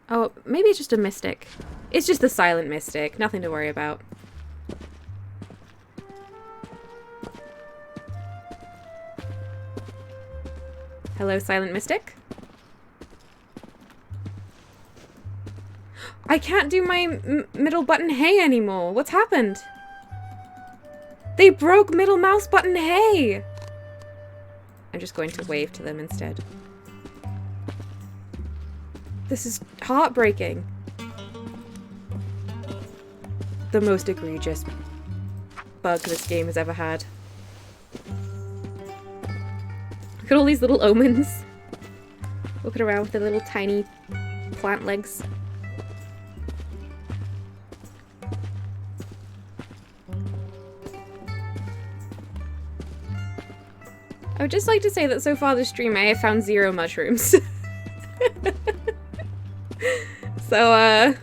Oh, maybe it's just a mystic. It's just the silent mystic. Nothing to worry about. Hello, silent mystic. I can't do my middle button hey anymore. What's happened? They broke middle mouse button hey. I'm just going to wave to them instead. This is heartbreaking. The most egregious bug this game has ever had. Look at all these little omens. Walking around with their little tiny plant legs. I would just like to say that so far this stream I have found 0 mushrooms. So,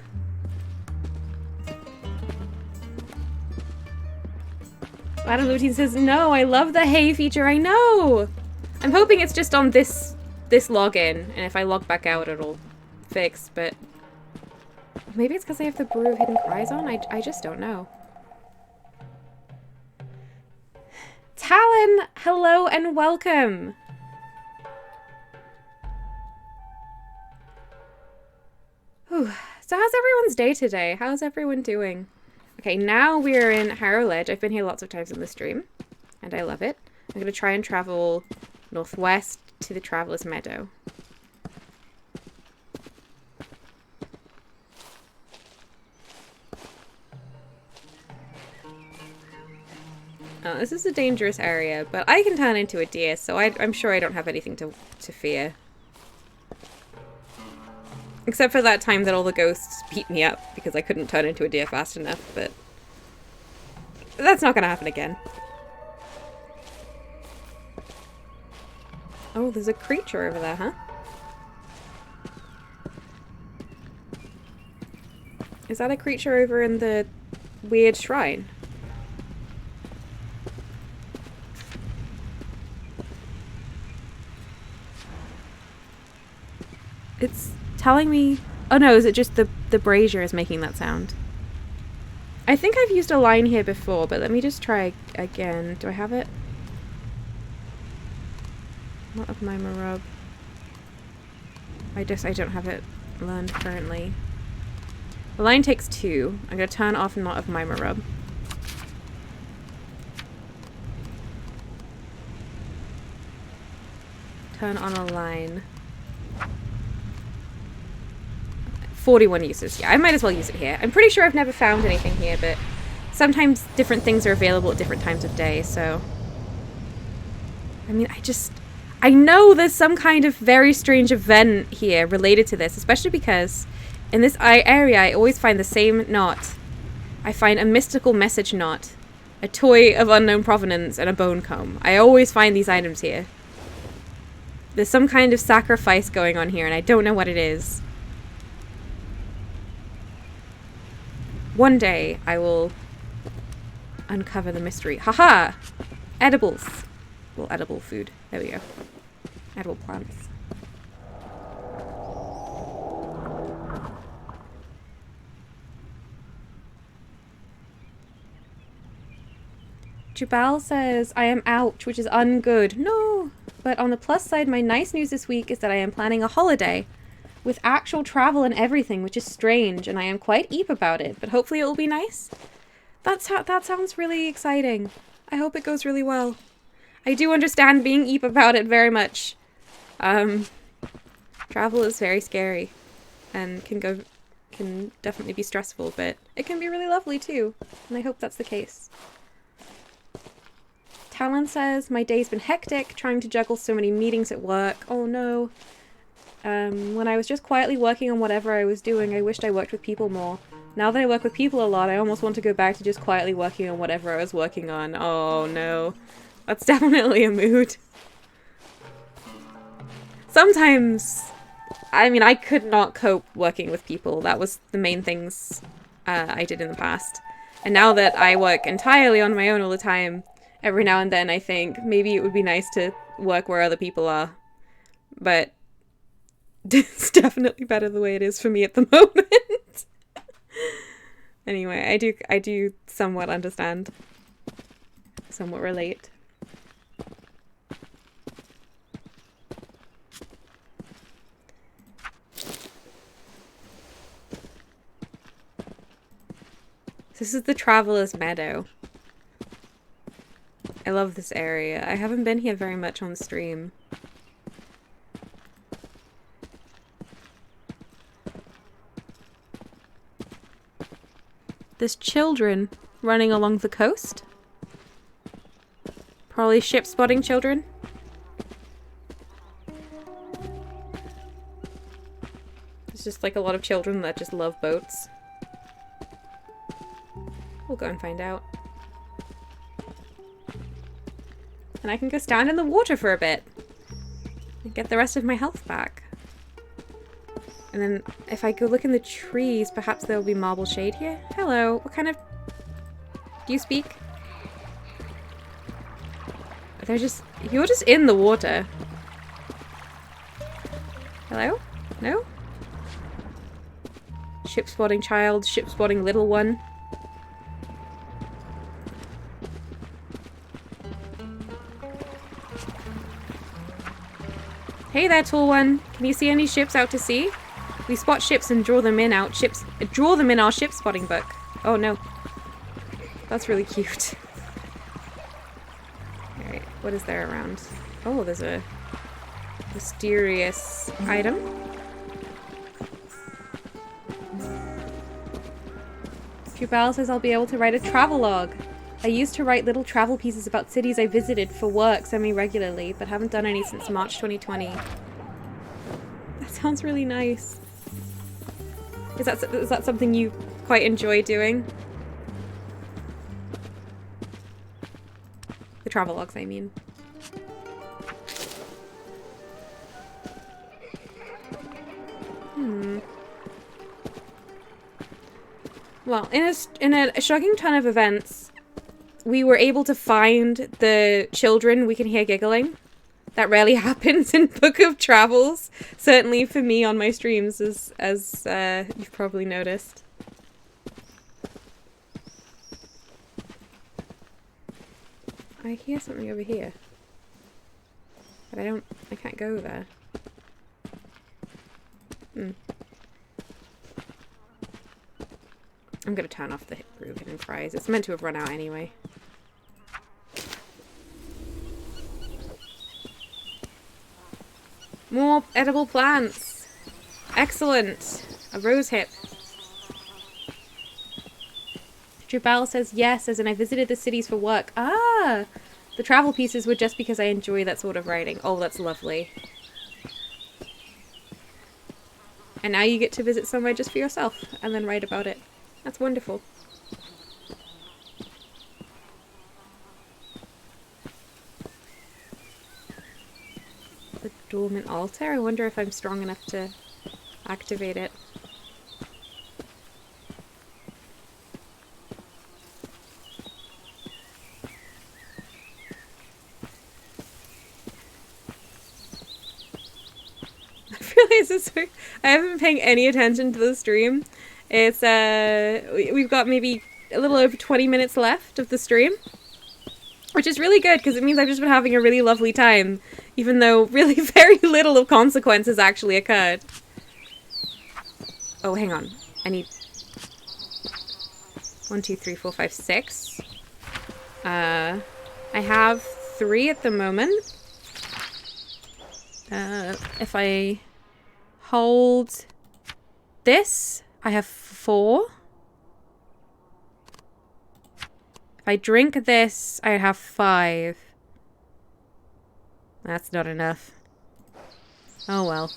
Adam Lutine says, no, I love the hay feature, I know! I'm hoping it's just on this login, and if I log back out it'll fix, but maybe it's because I have the Brew of Hidden Cries on? I just don't know. Talon, hello and welcome! Whew. So how's everyone's day today? How's everyone doing? Okay, now we're in Harrow Ledge. I've been here lots of times in the stream, and I love it. I'm going to try and travel northwest to the Traveler's Meadow. Oh, this is a dangerous area, but I can turn into a deer, so I'm sure I don't have anything to fear. Except for that time that all the ghosts beat me up because I couldn't turn into a deer fast enough, but that's not gonna happen again. Oh, there's a creature over there, huh? Is that a creature over in the weird shrine? It's telling me... Oh no, is it just the brazier is making that sound? I think I've used a line here before, but let me just try again. Do I have it? Not of Mima Rub. I don't have it learned currently. The line takes 2. I'm gonna turn off Not of Mima Rub. Turn on a line. 41 uses. Yeah, I might as well use it here. I'm pretty sure I've never found anything here, but sometimes different things are available at different times of day, so... I mean, I know there's some kind of very strange event here related to this, especially because in this area I always find the same knot. I find a mystical message knot, a toy of unknown provenance, and a bone comb. I always find these items here. There's some kind of sacrifice going on here, and I don't know what it is. One day, I will uncover the mystery. Haha! Edibles. Well, edible food. There we go. Edible plants. Jubal says, I am ouch, which is ungood. No! But on the plus side, my nice news this week is that I am planning a holiday. With actual travel and everything, which is strange, and I am quite eep about it, but hopefully it will be nice. That sounds really exciting. I hope it goes really well. I do understand being eep about it very much. Travel is very scary, and can definitely be stressful, but it can be really lovely too, and I hope that's the case. Talon says, my day's been hectic, trying to juggle so many meetings at work. Oh no. When I was just quietly working on whatever I was doing, I wished I worked with people more. Now that I work with people a lot, I almost want to go back to just quietly working on whatever I was working on. Oh no. That's definitely a mood. Sometimes, I mean, I could not cope working with people. That was the main things I did in the past. And now that I work entirely on my own all the time, every now and then I think maybe it would be nice to work where other people are. But it's definitely better the way it is for me at the moment. Anyway, I do somewhat understand. Somewhat relate. This is the Traveler's Meadow. I love this area. I haven't been here very much on stream. There's children running along the coast. Probably ship spotting children. It's just like a lot of children that just love boats. We'll go and find out. And I can go stand in the water for a bit. And get the rest of my health back. And then if I go look in the trees, perhaps there'll be marble shade here. Hello, what kind of... Do you speak? They're just... You're just in the water. Hello? No? Ship spotting child, ship spotting little one. Hey there, tall one. Can you see any ships out to sea? We spot ships and draw them in our ship spotting book. Oh no. That's really cute. Alright, what is there around? Oh, there's a mysterious item. Jubal says I'll be able to write a travelogue. I used to write little travel pieces about cities I visited for work semi-regularly, but haven't done any since March 2020. That sounds really nice. Is that something you quite enjoy doing? The travelogues, I mean. Well, in a shocking ton of events, we were able to find the children we can hear giggling. That rarely happens in Book of Travels. Certainly for me on my streams, as you've probably noticed. I hear something over here. But I can't go there. I'm gonna turn off the brew hidden fries. It's meant to have run out anyway. More edible plants. Excellent. A rose hip. Jubal says yes, as in I visited the cities for work. Ah! The travel pieces were just because I enjoy that sort of writing. Oh, that's lovely. And now you get to visit somewhere just for yourself and then write about it. That's wonderful. The dormant altar? I wonder if I'm strong enough to activate it. I realize this. I haven't been paying any attention to the stream. It's we've got maybe a little over 20 minutes left of the stream, which is really good because it means I've just been having a really lovely time, even though really very little of consequences actually occurred. Oh, hang on. I need 1, 2, 3, 4, 5, 6. I have 3 at the moment. If I hold this, I have 4. If I drink this, I have 5. That's not enough. Oh well.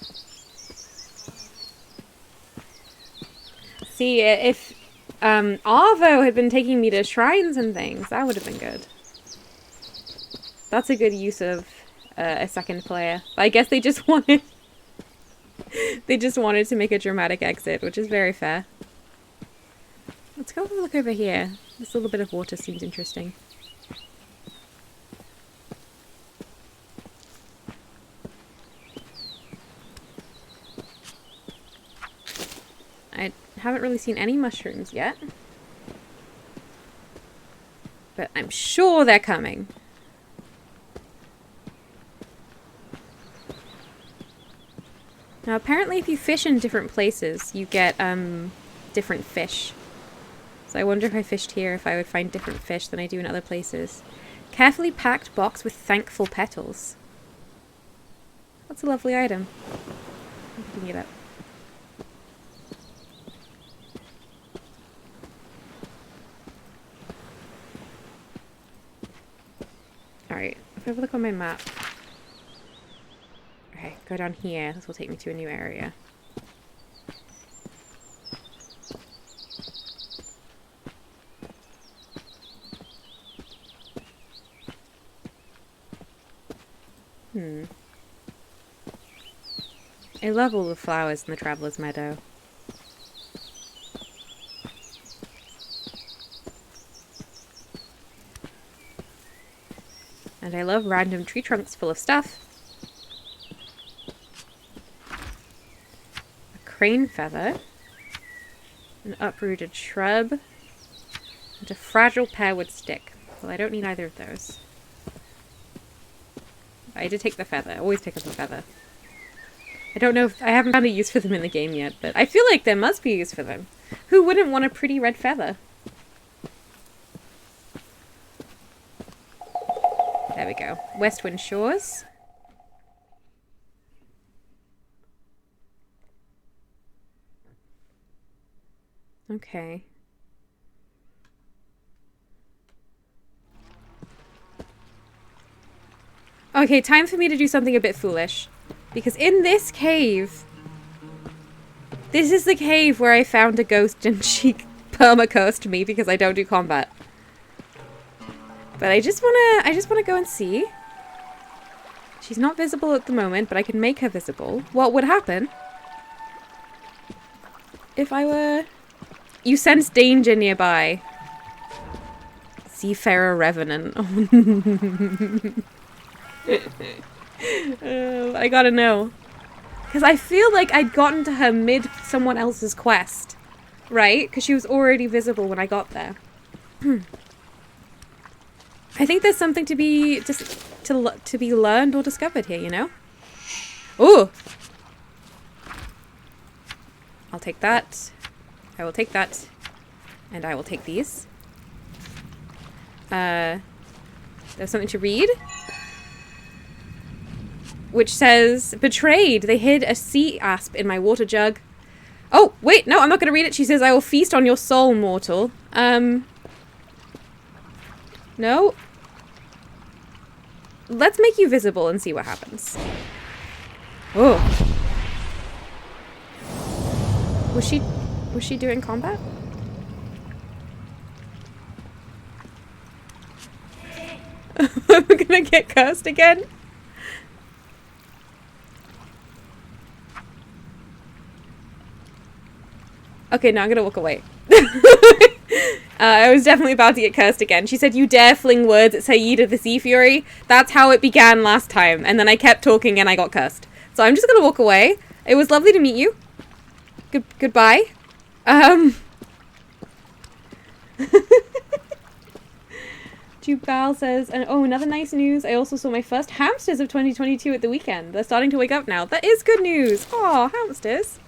See, if Arvo had been taking me to shrines and things, that would have been good. That's a good use of a second player. But I guess they just wanted... they just wanted to make a dramatic exit, which is very fair. Let's go have a look over here. This little bit of water seems interesting. I haven't really seen any mushrooms yet. But I'm sure they're coming. Now apparently if you fish in different places, you get different fish. So I wonder if I fished here, if I would find different fish than I do in other places. Carefully packed box with thankful petals. That's a lovely item. I'm picking it up. Alright, if I have a look on my map. Okay, go down here. This will take me to a new area. I love all the flowers in the Traveler's Meadow. And I love random tree trunks full of stuff. A crane feather. An uprooted shrub. And a fragile pearwood stick. Well, I don't need either of those. I did take the feather. I always pick up a feather. I don't know if... I haven't found a use for them in the game yet, but I feel like there must be a use for them. Who wouldn't want a pretty red feather? There we go. Westwind Shores. Okay. Okay, time for me to do something a bit foolish. Because in this cave... This is the cave where I found a ghost and she permacursed me because I don't do combat. But I just wanna go and see. She's not visible at the moment, but I can make her visible. What would happen if I were... You sense danger nearby. Seafarer Revenant. I gotta know. Because I feel like I'd gotten to her mid someone else's quest. Right? Because she was already visible when I got there. I think there's something to be to be learned or discovered here, you know? Ooh! I'll take that. I will take that. And I will take these. There's something to read. Which says, betrayed. They hid a sea asp in my water jug. Oh, wait, no, I'm not going to read it. She says, I will feast on your soul, mortal. No. Let's make you visible and see what happens. Oh. Was she doing combat? I'm gonna get cursed again. Okay, now I'm gonna walk away. I was definitely about to get cursed again. She said, you dare fling words at Saida the Sea Fury? That's how it began last time. And then I kept talking and I got cursed. So I'm just gonna walk away. It was lovely to meet you. Goodbye. Jubal says, and oh, another nice news. I also saw my first hamsters of 2022 at the weekend. They're starting to wake up now. That is good news. Aw, hamsters.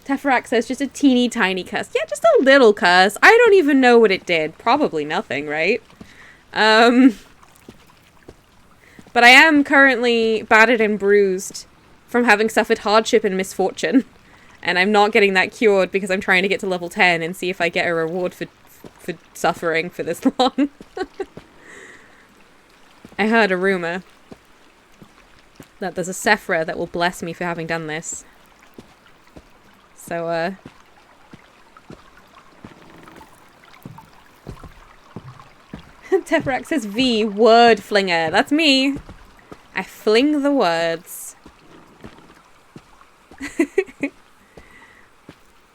Teferac says, just a teeny tiny curse. Yeah, just a little curse. I don't even know what it did. Probably nothing, right? But I am currently battered and bruised from having suffered hardship and misfortune. And I'm not getting that cured because I'm trying to get to level 10 and see if I get a reward for suffering for this long. I heard a rumor that there's a Sephra that will bless me for having done this. So, Teferac says V, word flinger. That's me. I fling the words.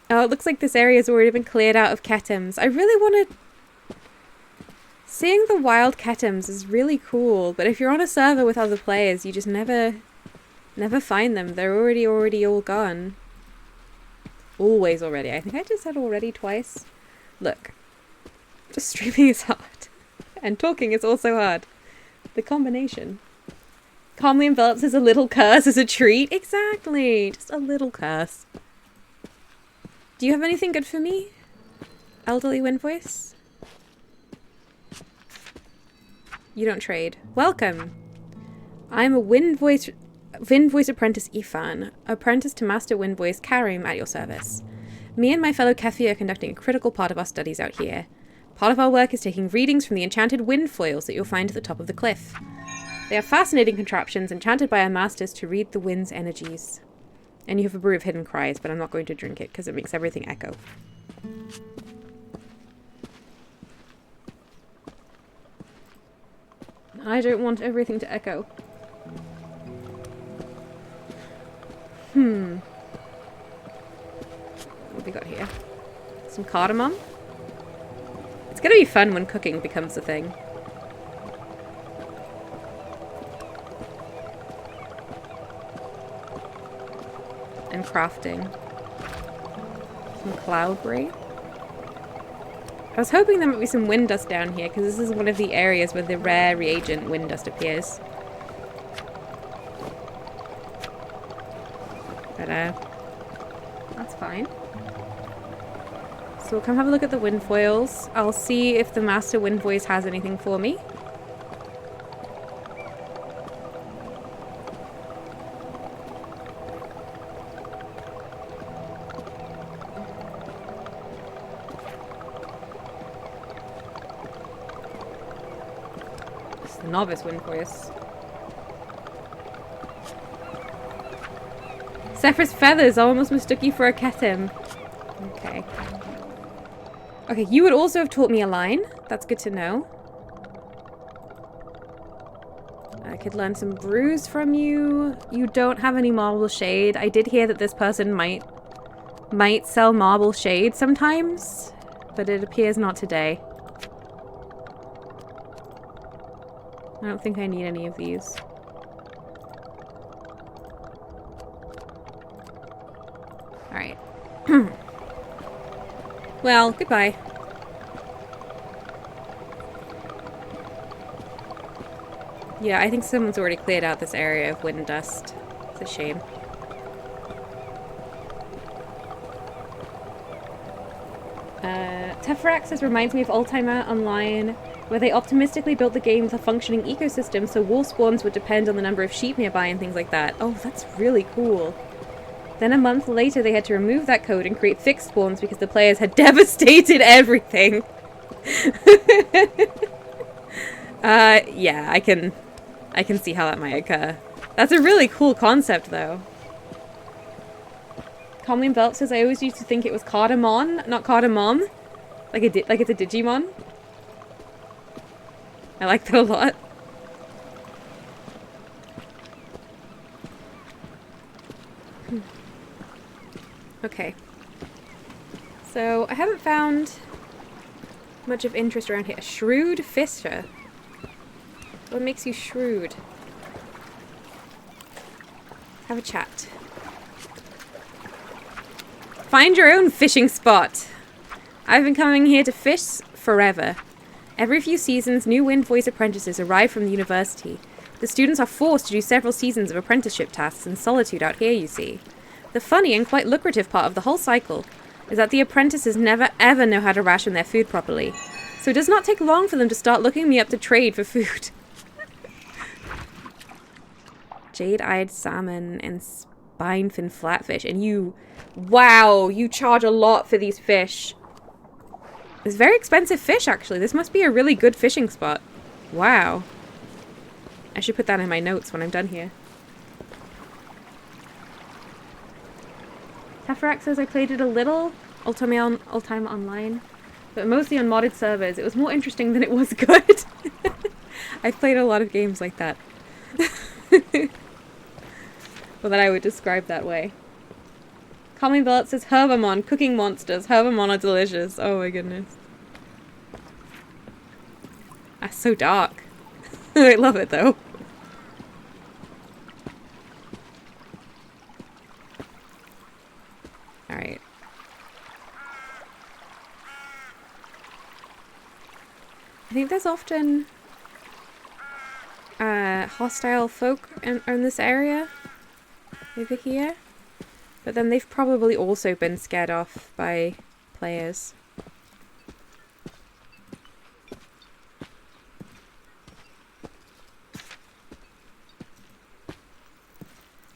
Oh, it looks like this area's already been cleared out of Ketims. I really want to... Seeing the wild Ketims is really cool, but if you're on a server with other players, you just never find them. They're already all gone. Always already. I think I just said already twice. Look. Just streaming is hard. And talking is also hard. The combination. Calmly envelops as a little curse as a treat. Exactly. Just a little curse. Do you have anything good for me? Elderly Wind Voice? You don't trade. Welcome. I'm a Wind Voice apprentice Ifan, apprentice to Master Wind Voice Karim at your service. Me and my fellow Kefi are conducting a critical part of our studies out here. Part of our work is taking readings from the enchanted wind foils that you'll find at the top of the cliff. They are fascinating contraptions enchanted by our masters to read the wind's energies. And you have a brew of hidden cries, but I'm not going to drink it because it makes everything echo. I don't want everything to echo. What have we got here? Some cardamom? It's gonna be fun when cooking becomes a thing. And crafting. Some cloudberry. I was hoping there might be some wind dust down here, because this is one of the areas where the rare reagent wind dust appears. But, that's fine. So we'll come have a look at the wind foils. I'll see if the Master Wind Voice has anything for me. the novice wind voice. Zephyr's feathers almost mistook you for a Ketem. Okay. Okay, you would also have taught me a line. That's good to know. I could learn some brews from you. You don't have any marble shade. I did hear that this person might sell marble shade sometimes, but it appears not today. I don't think I need any of these. Alright. Well, goodbye. Yeah, I think someone's already cleared out this area of wind dust. It's a shame. Teferaxis reminds me of Oldtimer Online, where they optimistically built the game with a functioning ecosystem so wolf spawns would depend on the number of sheep nearby and things like that. Oh, that's really cool. Then a month later they had to remove that code and create fixed spawns because the players had devastated everything. Yeah, I can see how that might occur. That's a really cool concept, though. Comlin Belt says, I always used to think it was Cardamon, not Cardamom. Like it's a Digimon. I like that a lot. Okay. So, I haven't found much of interest around here. Shrewd Fisher. What makes you shrewd? Have a chat. Find your own fishing spot. I've been coming here to fish forever. Every few seasons, new Wind Voice apprentices arrive from the university. The students are forced to do several seasons of apprenticeship tasks in solitude out here, you see. The funny and quite lucrative part of the whole cycle is that the apprentices never ever know how to ration their food properly. So it does not take long for them to start looking me up to trade for food. Jade-eyed salmon and spinefin flatfish. And you... Wow, you charge a lot for these fish. It's very expensive fish, actually. This must be a really good fishing spot. Wow. I should put that in my notes when I'm done here. Teferax says I played it a little, Oldtimer Online, but mostly on modded servers. It was more interesting than it was good. I've played a lot of games like that. Well, that I would describe that way. Calming Belt says Herbamon, cooking monsters. Herbamon are delicious. Oh my goodness. That's so dark. I love it though. Alright. I think there's often hostile folk in this area over here, but then they've probably also been scared off by players.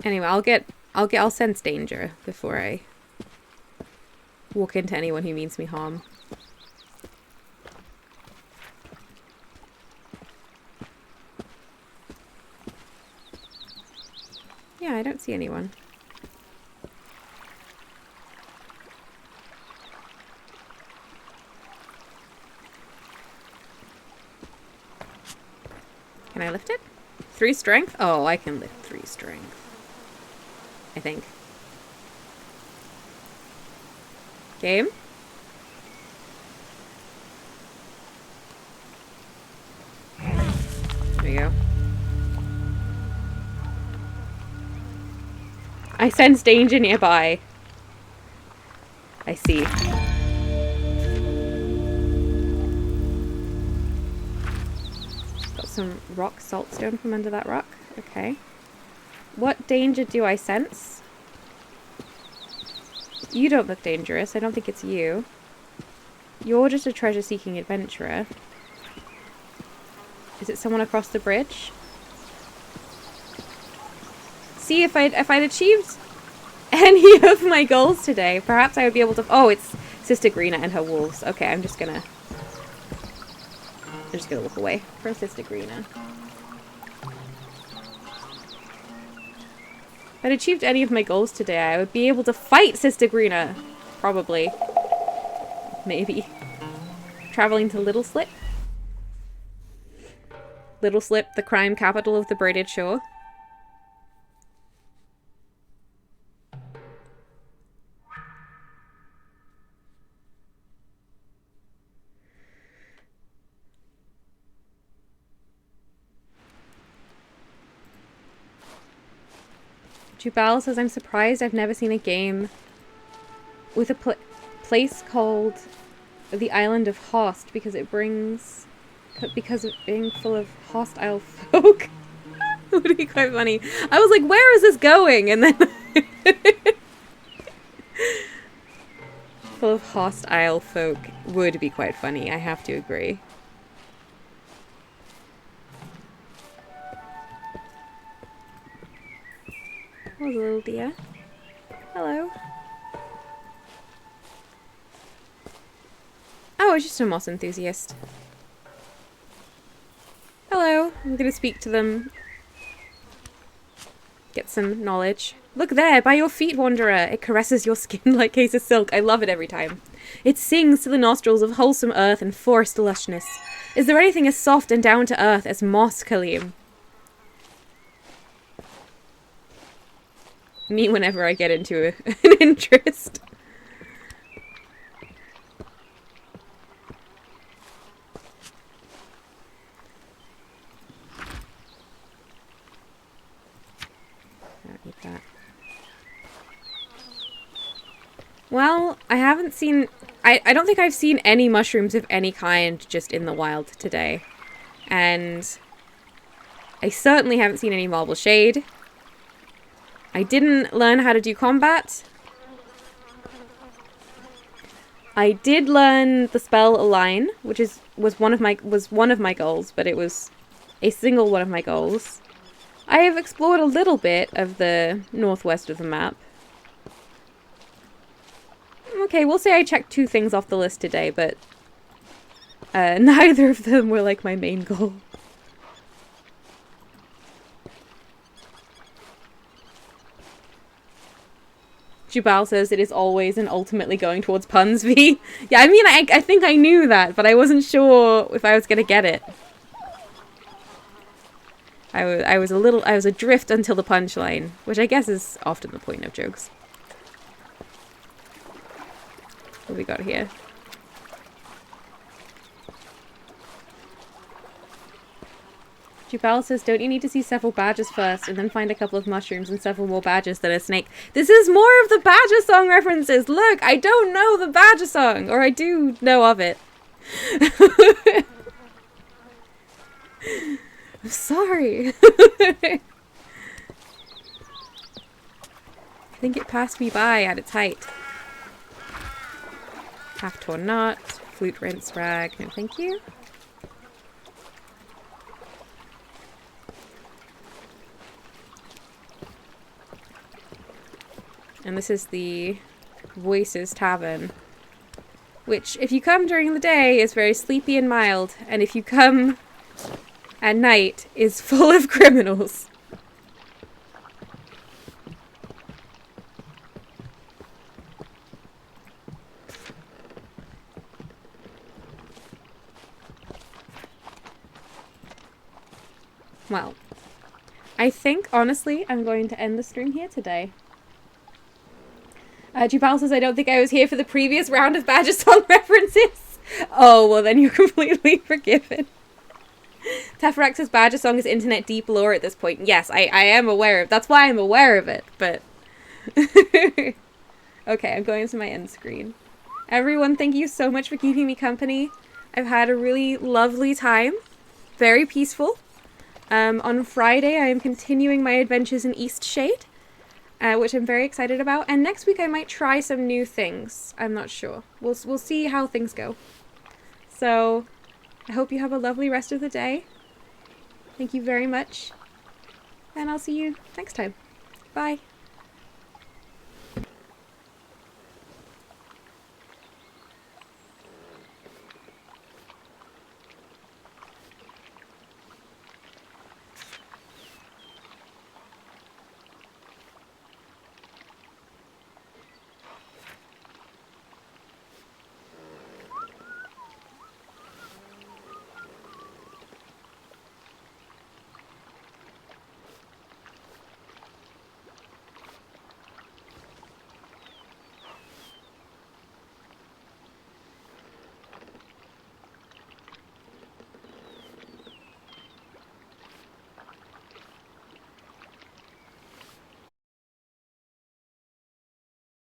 Anyway, I'll sense danger before I walk into anyone who means me harm. Yeah, I don't see anyone. Can I lift it? 3 strength? Oh, I can lift 3 strength. I think. Game? There we go. I sense danger nearby. I see. Got some rock saltstone from under that rock. Okay. What danger do I sense? You don't look dangerous. I don't think it's you. You're just a treasure-seeking adventurer. Is it someone across the bridge? See, if I'd achieved any of my goals today, perhaps I would be able to... Oh, it's Sister Greena and her wolves. Okay, I'm just gonna I'm just gonna look away from Sister Greener. If I'd achieved any of my goals today, I would be able to fight Sister Greener. Probably. Maybe. Traveling to Little Slip. Little Slip, the crime capital of the Braided Shore. Jubal says, I'm surprised I've never seen a game with a place called the Island of Host because it brings... because of being full of hostile folk. It would be quite funny. I was like, where is this going? And then... full of hostile folk would be quite funny, I have to agree. There's a little deer. Hello. Oh, it's just a moss enthusiast. Hello. I'm gonna speak to them. Get some knowledge. Look there, by your feet, wanderer. It caresses your skin like case of silk. I love it every time. It sings to the nostrils of wholesome earth and forest lushness. Is there anything as soft and down to earth as moss, Kaleem? Me whenever I get into an interest. Eat that. Well, I haven't seen... I don't think I've seen any mushrooms of any kind just in the wild today. And I certainly haven't seen any marble shade. I didn't learn how to do combat. I did learn the spell Align, which was one of my goals, but it was a single one of my goals. I have explored a little bit of the northwest of the map. Okay, we'll say I checked 2 things off the list today, but neither of them were like my main goal. Jubal says it is always and ultimately going towards puns, V. Yeah, I mean, I think I knew that, but I wasn't sure if I was gonna get it. I was adrift until the punchline, which I guess is often the point of jokes. What we got here? Jubal says, don't you need to see several badgers first and then find a couple of mushrooms and several more badgers than a snake? This is more of the badger song references! Look, I don't know the badger song! Or I do know of it. I'm sorry. I think it passed me by at its height. Half-torn knot, flute rinse rag, no thank you. And this is the Voices Tavern, which, if you come during the day, is very sleepy and mild, and if you come at night, is full of criminals. Well, I think, honestly, I'm going to end the stream here today. Jubal says, I don't think I was here for the previous round of Badger Song references. Oh, well then you're completely forgiven. Teferax says Badger Song is internet deep lore at this point. Yes, I am aware of that's why I'm aware of it, but... Okay, I'm going to my end screen. Everyone, thank you so much for keeping me company. I've had a really lovely time. Very peaceful. On Friday, I am continuing my adventures in Eastshade. Which I'm very excited about. And next week I might try some new things. I'm not sure. We'll see how things go. So, I hope you have a lovely rest of the day. Thank you very much. And I'll see you next time. Bye.